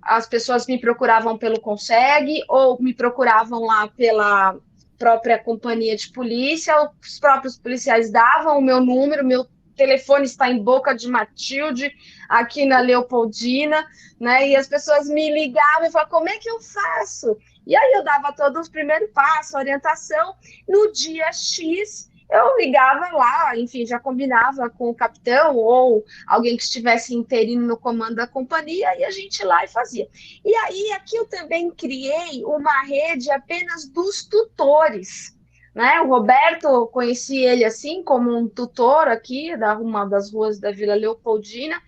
as pessoas me procuravam pelo conseg ou me procuravam lá pela própria companhia de polícia, os próprios policiais davam o meu número, meu telefone está em boca de Matilde, aqui na Leopoldina, né? E as pessoas me ligavam e falavam, como é que eu faço? E aí eu dava todos os primeiros passos, orientação. No dia X, eu ligava lá, enfim, já combinava com o capitão ou alguém que estivesse interino no comando da companhia, e a gente ia lá e fazia. E aí, aqui eu também criei uma rede apenas dos tutores, né? O Roberto, conheci ele assim, como um tutor aqui, uma das ruas da Vila Leopoldina,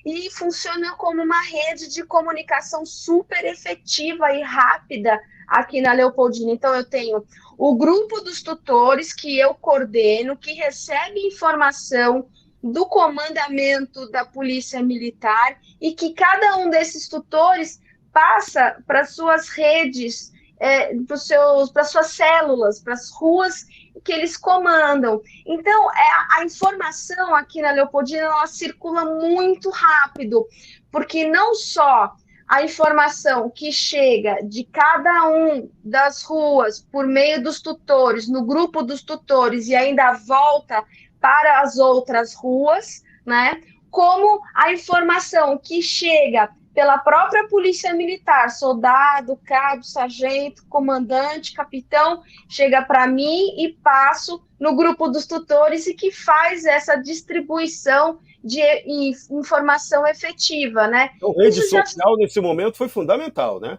e funciona como uma rede de comunicação super efetiva e rápida aqui na Leopoldina. Então, eu tenho o grupo dos tutores que eu coordeno, que recebe informação do comandamento da Polícia Militar e que cada um desses tutores passa para suas redes, para suas células, para as ruas que eles comandam. Então, a informação aqui na Leopoldina, ela circula muito rápido, porque não só a informação que chega de cada um das ruas por meio dos tutores, no grupo dos tutores, e ainda volta para as outras ruas, né? Como a informação que chega pela própria Polícia Militar, soldado, cabo, sargento, comandante, capitão, chega para mim e passo no grupo dos tutores e que faz essa distribuição de informação efetiva, né? Então, rede social nesse momento foi fundamental, né?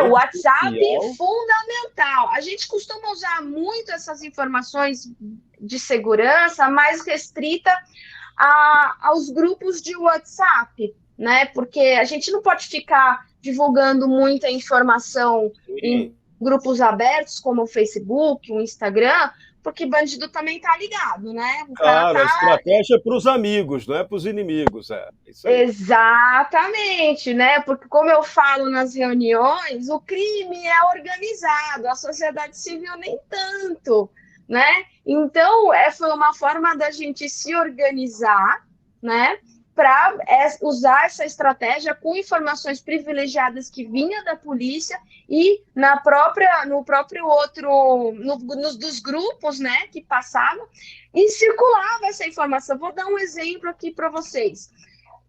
O WhatsApp é fundamental. A gente costuma usar muito essas informações de segurança mais restrita aos grupos de WhatsApp, né? Porque a gente não pode ficar divulgando muita informação em grupos abertos, como o Facebook, o Instagram, porque bandido também tá ligado, né? Claro, a estratégia é para os amigos, não é para os inimigos. Isso aí. Exatamente, né? Porque, como eu falo nas reuniões, o crime é organizado, a sociedade civil nem tanto, né? Então, foi uma forma da gente se organizar, né? Para usar essa estratégia com informações privilegiadas que vinha da polícia e dos grupos, né, que passavam e circulava essa informação. Vou dar um exemplo aqui para vocês.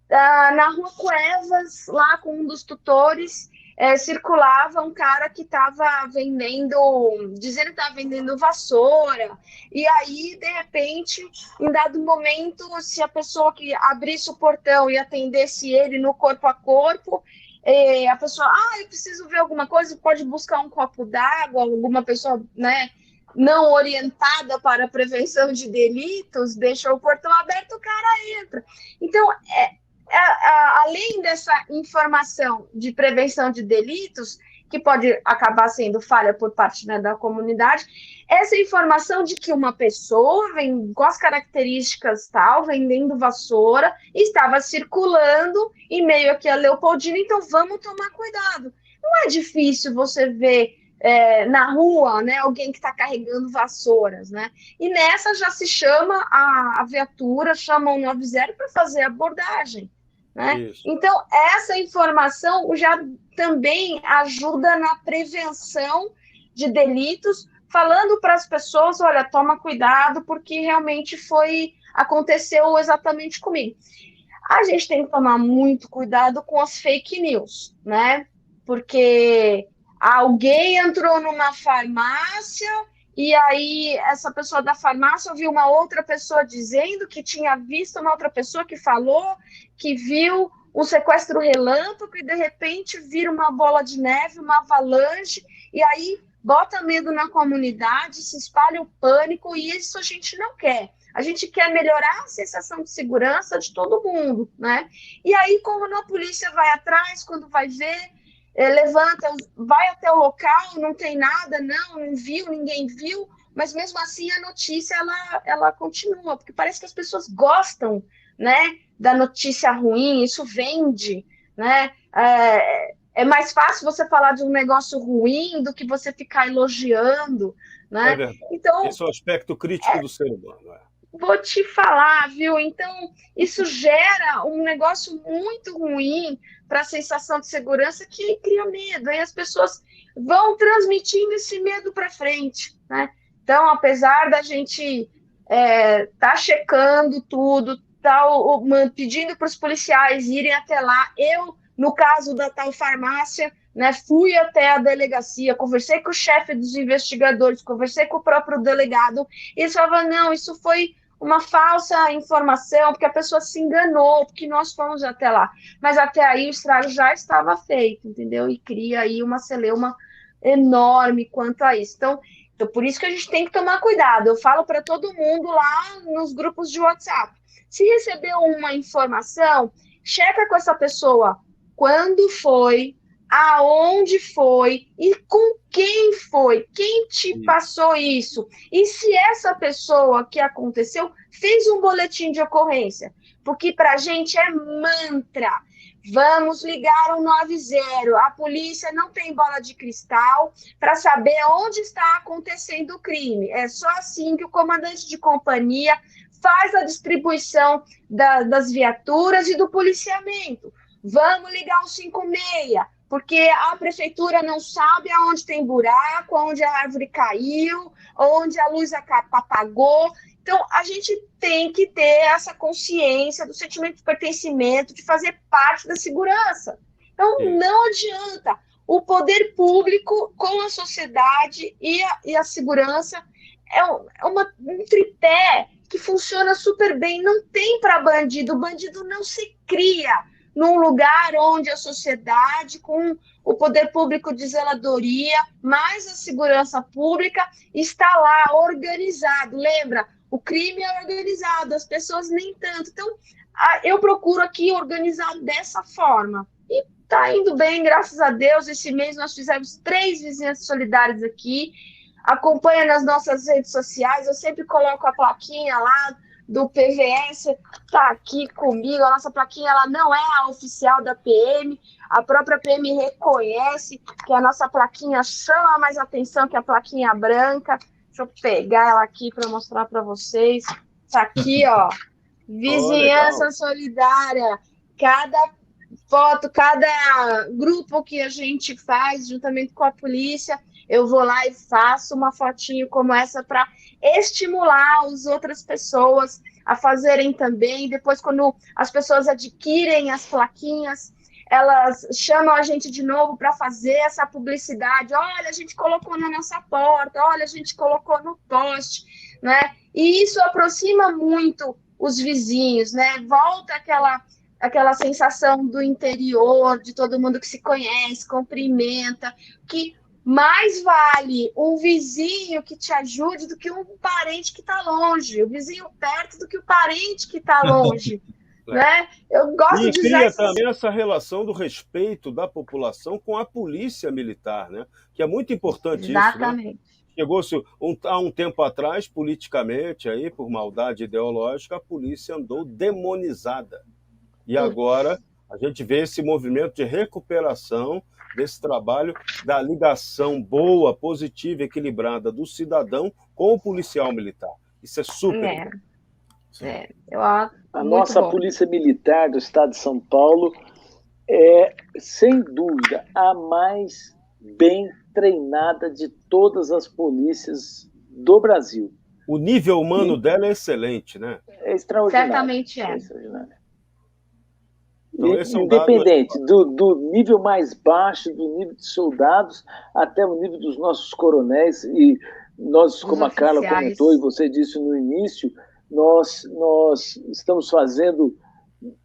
Na Rua Cuevas, lá com um dos tutores, circulava um cara que estava dizendo que estava vendendo vassoura, e aí, de repente, em dado momento, se a pessoa que abrisse o portão e atendesse ele no corpo a corpo, a pessoa, eu preciso ver alguma coisa, pode buscar um copo d'água, alguma pessoa, né, não orientada para a prevenção de delitos, deixa o portão aberto, o cara entra. Então, além dessa informação de prevenção de delitos, que pode acabar sendo falha por parte, né, da comunidade, essa informação de que uma pessoa vem com as características tal, vendendo vassoura, estava circulando em meio aqui a Leopoldina, então vamos tomar cuidado. Não é difícil você ver na rua, né, alguém que está carregando vassouras, né? E nessa já se chama a viatura, chama o 190 para fazer a abordagem. Né? Então, essa informação já também ajuda na prevenção de delitos, falando para as pessoas, olha, toma cuidado, porque realmente aconteceu exatamente comigo. A gente tem que tomar muito cuidado com as fake news, né? Porque alguém entrou numa farmácia e aí essa pessoa da farmácia ouviu uma outra pessoa dizendo que tinha visto uma outra pessoa que falou que viu um sequestro relâmpago e de repente vira uma bola de neve, uma avalanche, e aí bota medo na comunidade, se espalha o pânico, e isso a gente não quer. A gente quer melhorar a sensação de segurança de todo mundo, né? E aí, quando a polícia vai atrás, quando vai ver, levanta, vai até o local, não tem nada, não viu, ninguém viu, mas mesmo assim a notícia ela continua, porque parece que as pessoas gostam, né, da notícia ruim, isso vende, né? É mais fácil você falar de um negócio ruim do que você ficar elogiando, né? É verdade. Então, esse é o aspecto crítico do ser humano. Vou te falar, viu? Então, isso gera um negócio muito ruim para a sensação de segurança que cria medo. Aí as pessoas vão transmitindo esse medo para frente, né? Então, apesar da gente tá checando tudo, tá pedindo para os policiais irem até lá. Eu, no caso da tal farmácia, né, fui até a delegacia, conversei com o chefe dos investigadores, conversei com o próprio delegado, e eles falavam, não, isso foi uma falsa informação, porque a pessoa se enganou, porque nós fomos até lá. Mas até aí o estrago já estava feito, entendeu? E cria aí uma celeuma enorme quanto a isso. Então, por isso que a gente tem que tomar cuidado. Eu falo para todo mundo lá nos grupos de WhatsApp. Se recebeu uma informação, checa com essa pessoa quando foi, aonde foi e com quem foi, quem te passou isso. E se essa pessoa que aconteceu fez um boletim de ocorrência. Porque para a gente é mantra. Vamos ligar o 90. A polícia não tem bola de cristal para saber onde está acontecendo o crime. É só assim que o comandante de companhia faz a distribuição das viaturas e do policiamento. Vamos ligar o 56, porque a prefeitura não sabe aonde tem buraco, onde a árvore caiu, onde a luz apagou. Então, a gente tem que ter essa consciência do sentimento de pertencimento, de fazer parte da segurança. Então, não adianta. O poder público com a sociedade e a segurança é um tripé que funciona super bem. Não tem para bandido. O bandido não se cria num lugar onde a sociedade, com o poder público de zeladoria, mais a segurança pública, está lá organizado. Lembra? O crime é organizado, as pessoas nem tanto. Então, eu procuro aqui organizar dessa forma. E está indo bem, graças a Deus. Esse mês nós fizemos 3 vizinhanças solidárias aqui. Acompanha nas nossas redes sociais. Eu sempre coloco a plaquinha lá do PVS, está aqui comigo. A nossa plaquinha ela não é a oficial da PM. A própria PM reconhece que a nossa plaquinha chama mais atenção que a plaquinha branca. Deixa eu pegar ela aqui para mostrar para vocês. Tá aqui, ó. Vizinhança solidária. Cada foto, cada grupo que a gente faz, juntamente com a polícia, eu vou lá e faço uma fotinho como essa para estimular as outras pessoas a fazerem também. Depois, quando as pessoas adquirem as plaquinhas, elas chamam a gente de novo para fazer essa publicidade. Olha, a gente colocou na nossa porta, olha, a gente colocou no poste, né? E isso aproxima muito os vizinhos, né? Volta aquela sensação do interior, de todo mundo que se conhece, cumprimenta, que mais vale um vizinho que te ajude do que um parente que está longe, o vizinho perto do que o parente que está longe. Né? Eu gosto de cria também essa relação do respeito da população com a polícia militar, né? Que é muito importante. Exatamente. Isso, né? Chegou-se há um tempo atrás, politicamente, aí, por maldade ideológica, a polícia andou demonizada. E agora a gente vê esse movimento de recuperação desse trabalho, da ligação boa, positiva, equilibrada do cidadão com o policial militar. Isso é super A nossa Polícia Militar do Estado de São Paulo é, sem dúvida, a mais bem treinada de todas as polícias do Brasil. O nível humano dela é excelente, né? É extraordinário. Certamente é. Então, independente do nível mais baixo, do nível de soldados, até o nível dos nossos coronéis, e nós, como a Carla comentou e você disse no início, nós estamos fazendo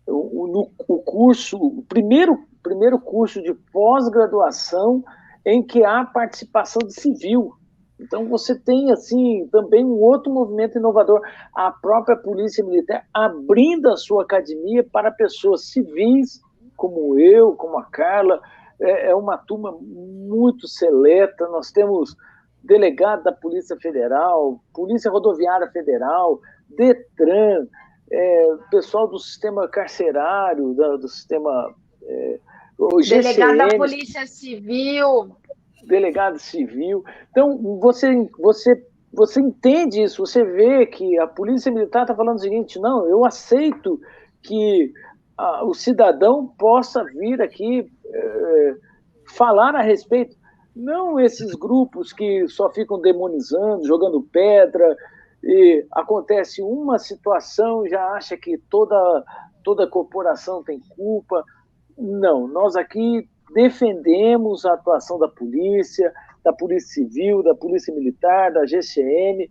o curso, o primeiro curso de pós-graduação em que há participação de civil. Então você tem assim também um outro movimento inovador, a própria Polícia Militar abrindo a sua academia para pessoas civis, como eu, como a Carla. É uma turma muito seleta. Nós temos delegado da Polícia Federal, Polícia Rodoviária Federal, Detran, pessoal do sistema carcerário, do sistema delegado da Polícia Civil, delegado civil. Então, você entende isso, você vê que a Polícia Militar está falando o seguinte: não, eu aceito que o cidadão possa vir aqui falar a respeito, não esses grupos que só ficam demonizando, jogando pedra, e acontece uma situação, já acha que toda corporação tem culpa. Não, nós aqui defendemos a atuação da Polícia Civil, da Polícia Militar, da GCM.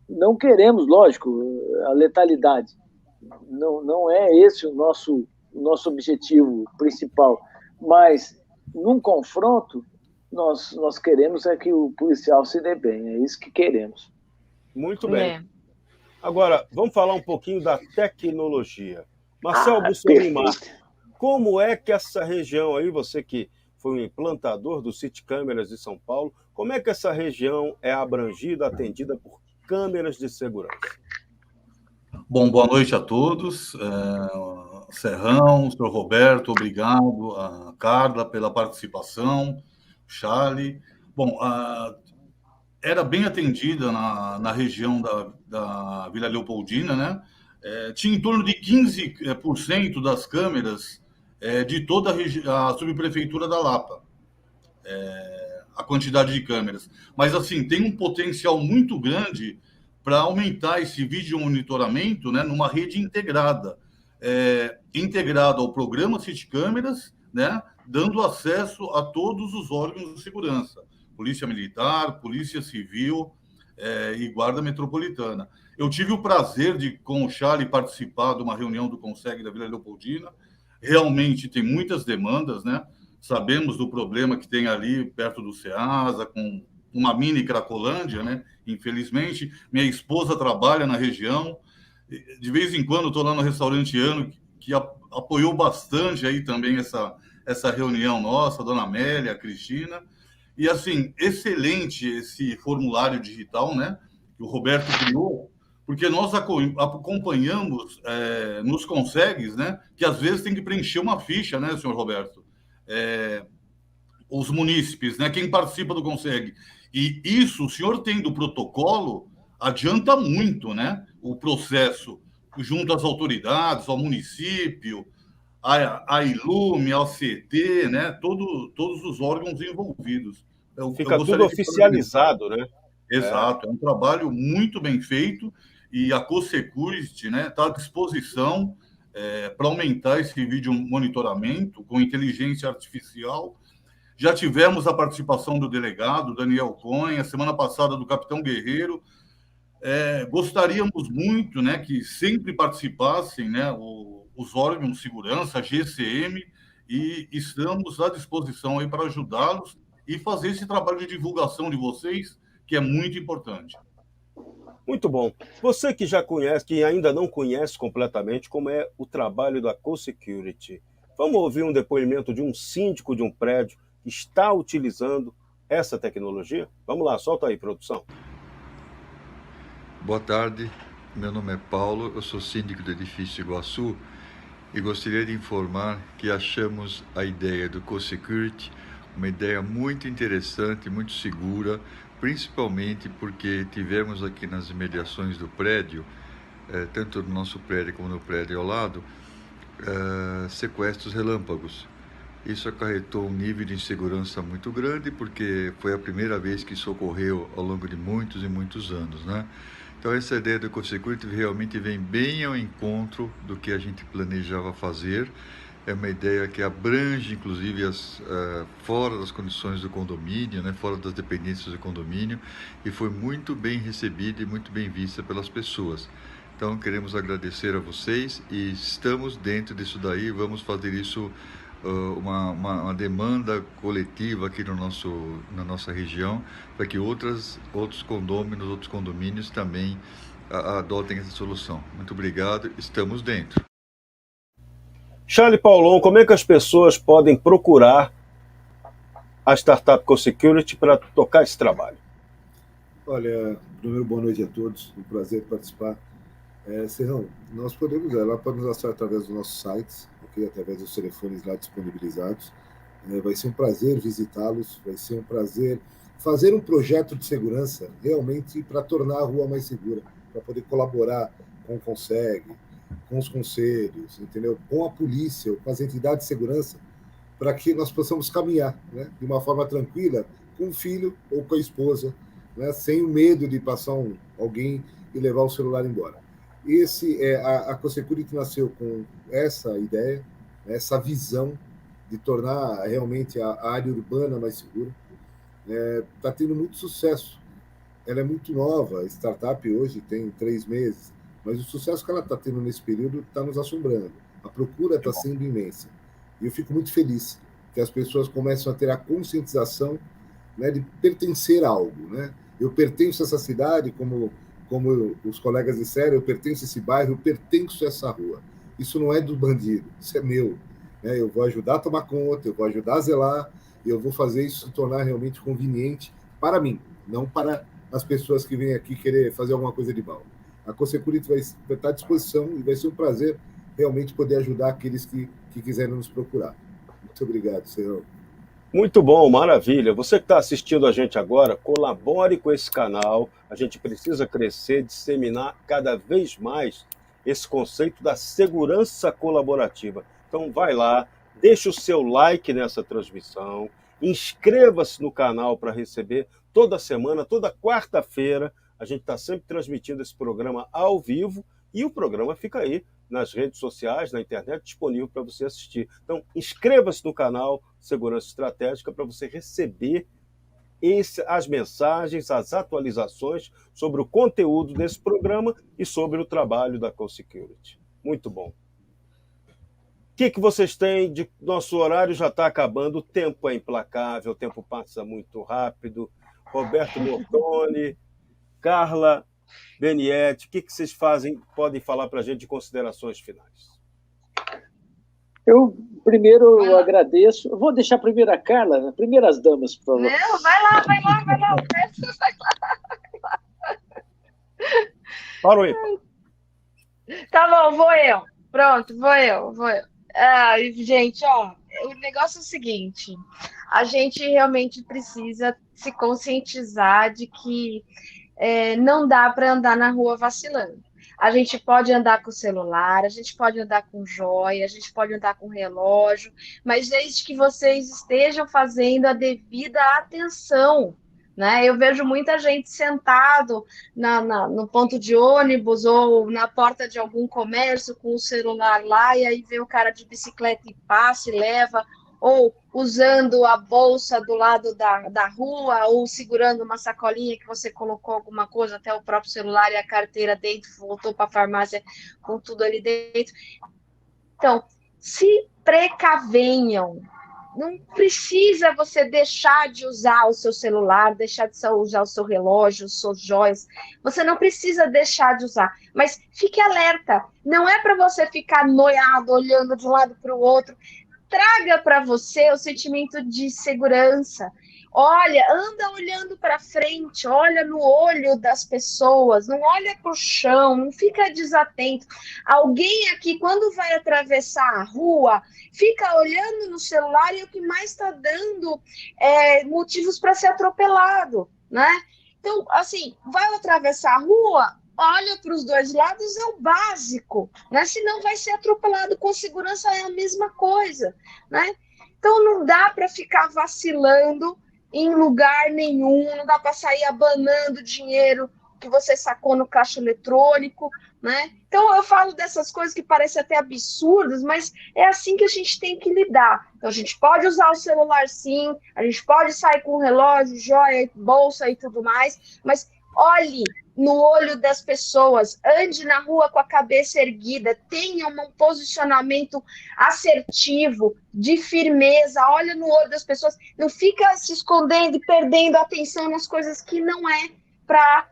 Não queremos, lógico, a letalidade. Não é esse o nosso objetivo principal. Mas, num confronto, nós queremos é que o policial se dê bem. É isso que queremos. Muito bem. Agora, vamos falar um pouquinho da tecnologia. Marcel Bussolimar, como é que essa região aí, você que foi um implantador do City Câmeras de São Paulo, como é que essa região é abrangida, atendida por câmeras de segurança? Bom, boa noite a todos. Serrão, senhor Roberto, obrigado. A Carla pela participação, Charlie. Bom, era bem atendida na região da Vila Leopoldina, né? Tinha em torno de 15% das câmeras de toda a subprefeitura da Lapa, a quantidade de câmeras. Mas, assim, tem um potencial muito grande para aumentar esse vídeo monitoramento, né, numa rede integrada, integrada ao programa City Câmeras, né, dando acesso a todos os órgãos de segurança, Polícia Militar, Polícia Civil e Guarda Metropolitana. Eu tive o prazer de, com o Charlie, participar de uma reunião do Conseg da Vila Leopoldina. Realmente tem muitas demandas, né? Sabemos do problema que tem ali perto do Ceasa, com uma mini Cracolândia, né? Infelizmente, minha esposa trabalha na região. De vez em quando estou lá no restaurante Ano, que apoiou bastante aí também essa reunião nossa, a dona Amélia, a Cristina. E, assim, excelente esse formulário digital, né? Que o Roberto criou, porque nós acompanhamos nos Consegues, né? Que às vezes tem que preencher uma ficha, né, senhor Roberto? Os munícipes, né? Quem participa do Consegue. E isso, o senhor tendo o protocolo, adianta muito, né? O processo junto às autoridades, ao município, a Ilume, ao CT, né? Todos os órgãos envolvidos. Fica tudo oficializado, né? Exato, é um trabalho muito bem feito e a CoSecurity, né, está à disposição para aumentar esse vídeo monitoramento com inteligência artificial. Já tivemos a participação do delegado Daniel Cunha, semana passada do capitão Guerreiro. Gostaríamos muito, né, que sempre participassem, né, os órgãos de segurança, a GCM, e estamos à disposição aí para ajudá-los e fazer esse trabalho de divulgação de vocês, que é muito importante. Muito bom. Você que já conhece, que ainda não conhece completamente como é o trabalho da CoSecurity, vamos ouvir um depoimento de um síndico de um prédio que está utilizando essa tecnologia? Vamos lá, solta aí, produção. Boa tarde, meu nome é Paulo, eu sou síndico do edifício Iguaçu e gostaria de informar que achamos a ideia do CoSecurity uma ideia muito interessante, muito segura, principalmente porque tivemos aqui nas imediações do prédio, tanto no nosso prédio como no prédio ao lado, sequestros relâmpagos. Isso acarretou um nível de insegurança muito grande, porque foi a primeira vez que isso ocorreu ao longo de muitos e muitos anos, né? Então essa ideia do CoSecurity realmente vem bem ao encontro do que a gente planejava fazer. É uma ideia que abrange, inclusive, fora das condições do condomínio, né, fora das dependências do condomínio, e foi muito bem recebida e muito bem vista pelas pessoas. Então, queremos agradecer a vocês e estamos dentro disso daí, vamos fazer isso uma demanda coletiva aqui na nossa região, para que outros condomínios também adotem essa solução. Muito obrigado, estamos dentro. Charlie Paulon, como é que as pessoas podem procurar a startup CoSecurity para tocar esse trabalho? Olha, primeiro, boa noite a todos, um prazer participar. Serrão, nós podemos, ela pode nos acessar através dos nossos sites, okay? Através dos telefones lá disponibilizados. Vai ser um prazer visitá-los, vai ser um prazer fazer um projeto de segurança realmente para tornar a rua mais segura, para poder colaborar com o Conseg, com os conselhos, entendeu? Com a polícia, com as entidades de segurança, para que nós possamos caminhar, né, de uma forma tranquila com o filho ou com a esposa, né, sem o medo de passar alguém e levar o celular embora. A CoSecurity nasceu com essa ideia, essa visão de tornar realmente a área urbana mais segura. Está tendo muito sucesso. Ela é muito nova, a startup hoje tem 3 meses, mas o sucesso que ela está tendo nesse período está nos assombrando. A procura está sendo imensa. E eu fico muito feliz que as pessoas começam a ter a conscientização, né, de pertencer a algo. Né? Eu pertenço a essa cidade, como os colegas disseram, eu pertenço a esse bairro, eu pertenço a essa rua. Isso não é do bandido, isso é meu. Né? Eu vou ajudar a tomar conta, eu vou ajudar a zelar, e eu vou fazer isso se tornar realmente conveniente para mim, não para as pessoas que vêm aqui querer fazer alguma coisa de mal. A CoSecurity vai estar à disposição e vai ser um prazer realmente poder ajudar aqueles que quiserem nos procurar. Muito obrigado, senhor. Muito bom, maravilha. Você que está assistindo a gente agora, colabore com esse canal. A gente precisa crescer, disseminar cada vez mais esse conceito da segurança colaborativa. Então vai lá, deixa o seu like nessa transmissão, inscreva-se no canal para receber toda semana, toda quarta-feira. A gente está sempre transmitindo esse programa ao vivo e o programa fica aí nas redes sociais, na internet, disponível para você assistir. Então, inscreva-se no canal Segurança Estratégica para você receber as mensagens, as atualizações sobre o conteúdo desse programa e sobre o trabalho da CoSecurity. Muito bom. O que vocês têm? Nosso horário já está acabando, o tempo é implacável, o tempo passa muito rápido. Roberto Mortoni, Carla Benietti, o que vocês podem falar para a gente de considerações finais? Eu primeiro agradeço. Eu vou deixar primeiro a Carla, primeiro as damas, por favor. Não, vai lá. Parou aí. Tá bom, vou eu. Pronto, vou eu. Gente, o negócio é o seguinte, a gente realmente precisa se conscientizar de que não dá para andar na rua vacilando. A gente pode andar com o celular, a gente pode andar com joia, a gente pode andar com relógio, mas desde que vocês estejam fazendo a devida atenção, né? Eu vejo muita gente sentado no ponto de ônibus ou na porta de algum comércio com o celular lá, e aí vê o cara de bicicleta e passa e leva, ou usando a bolsa do lado da rua, ou segurando uma sacolinha que você colocou alguma coisa, até o próprio celular e a carteira dentro, voltou para a farmácia com tudo ali dentro. Então, se precavenham. Não precisa você deixar de usar o seu celular, deixar de usar o seu relógio, os seus joias. Você não precisa deixar de usar, mas fique alerta. Não é para você ficar noiado, olhando de um lado para o outro. Traga para você o sentimento de segurança. Olha, anda olhando para frente, olha no olho das pessoas, não olha para o chão, não fica desatento. Alguém aqui, quando vai atravessar a rua, fica olhando no celular e o que mais está dando motivos para ser atropelado, né? Então, assim, vai atravessar a rua, olha para os dois lados, é o básico, né? Senão vai ser atropelado. Com segurança é a mesma coisa, né? Então não dá para ficar vacilando em lugar nenhum, não dá para sair abanando dinheiro que você sacou no caixa eletrônico, né? Então eu falo dessas coisas que parecem até absurdas, mas é assim que a gente tem que lidar. Então a gente pode usar o celular sim, a gente pode sair com relógio, joia, bolsa e tudo mais, mas olhe no olho das pessoas, ande na rua com a cabeça erguida, tenha um posicionamento assertivo, de firmeza, olha no olho das pessoas, não fica se escondendo e perdendo atenção nas coisas que não é para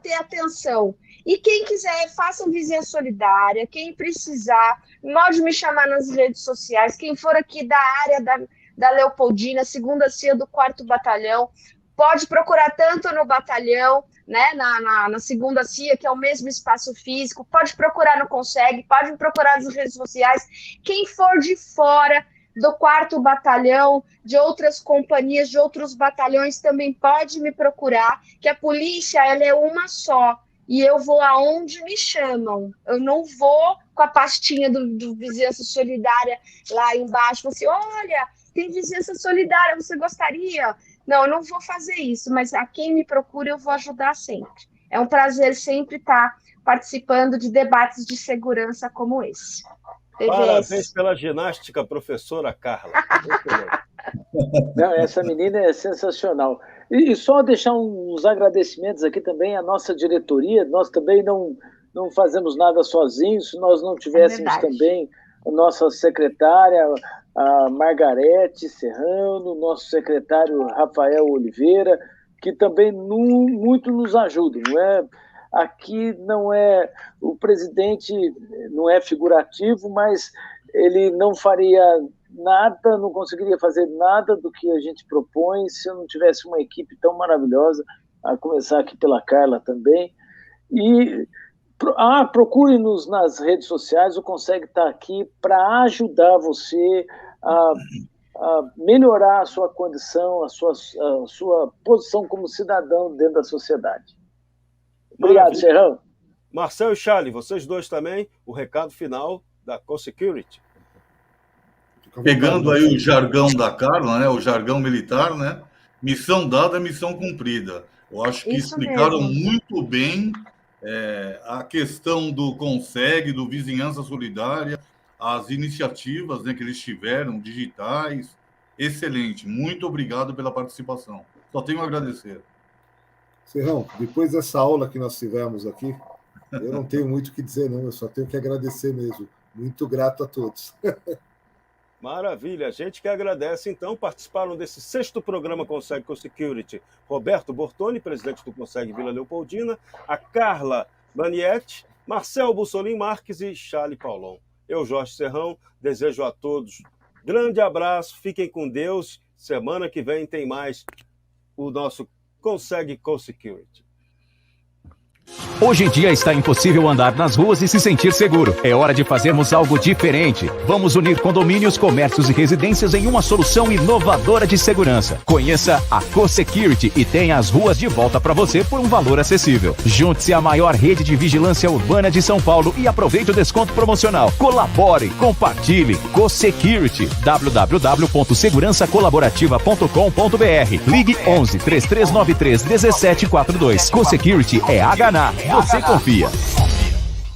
ter atenção. E quem quiser, faça um Vizinha Solidária, quem precisar, pode me chamar nas redes sociais, quem for aqui da área da Leopoldina, segunda CIA do 4º Batalhão, pode procurar tanto no batalhão, né, na segunda CIA, que é o mesmo espaço físico, pode procurar no Consegue, pode me procurar nas redes sociais. Quem for de fora do 4º Batalhão, de outras companhias, de outros batalhões, também pode me procurar, que a polícia ela é uma só, e eu vou aonde me chamam. Eu não vou com a pastinha do Vizinhança Solidária lá embaixo, assim, olha, tem Vizinhança Solidária, você gostaria? Não, eu não vou fazer isso, mas a quem me procura eu vou ajudar sempre. É um prazer sempre estar participando de debates de segurança como esse. Parabéns pela ginástica, professora Carla. Não, essa menina é sensacional. E só deixar uns agradecimentos aqui também à nossa diretoria. Nós também não fazemos nada sozinhos. Se nós não tivéssemos também a nossa secretária, a Margarete Serrano, nosso secretário Rafael Oliveira, que também muito nos ajudam, não é? Aqui não é, o presidente não é figurativo, mas ele não faria nada, não conseguiria fazer nada do que a gente propõe se eu não tivesse uma equipe tão maravilhosa, a começar aqui pela Carla também. E procure-nos nas redes sociais, o Consegue está aqui para ajudar você a melhorar a sua condição, a sua posição como cidadão dentro da sociedade. Obrigado, Serrão. Marcel e Charlie, vocês dois também, o recado final da CoSecurity. Pegando aí o jargão da Carla, né, o jargão militar, né, missão dada, missão cumprida. Eu acho que Isso explicaram mesmo. muito bem a questão do Consegue, do Vizinhança Solidária, as iniciativas, né, que eles tiveram, digitais. Excelente. Muito obrigado pela participação. Só tenho a agradecer. Serrão, depois dessa aula que nós tivemos aqui, eu não tenho muito o que dizer, não. Eu só tenho que agradecer mesmo. Muito grato a todos. Maravilha, a gente que agradece. Então, participaram desse 6º programa Consegue CoSecurity Roberto Bortoni, presidente do Consegue Vila Leopoldina, a Carla Manietti, Marcel Bussolin Marques e Charlie Paulon. Eu, Jorge Serrão, desejo a todos grande abraço, fiquem com Deus. Semana que vem tem mais o nosso Consegue CoSecurity. Hoje em dia está impossível andar nas ruas e se sentir seguro. É hora de fazermos algo diferente. Vamos unir condomínios, comércios e residências em uma solução inovadora de segurança. Conheça a CoSecurity e tenha as ruas de volta para você por um valor acessível. Junte-se à maior rede de vigilância urbana de São Paulo e aproveite o desconto promocional. Colabore, compartilhe. CoSecurity. www.segurançacolaborativa.com.br. Ligue 11 3393 1742. CoSecurity é HNA. Você confia.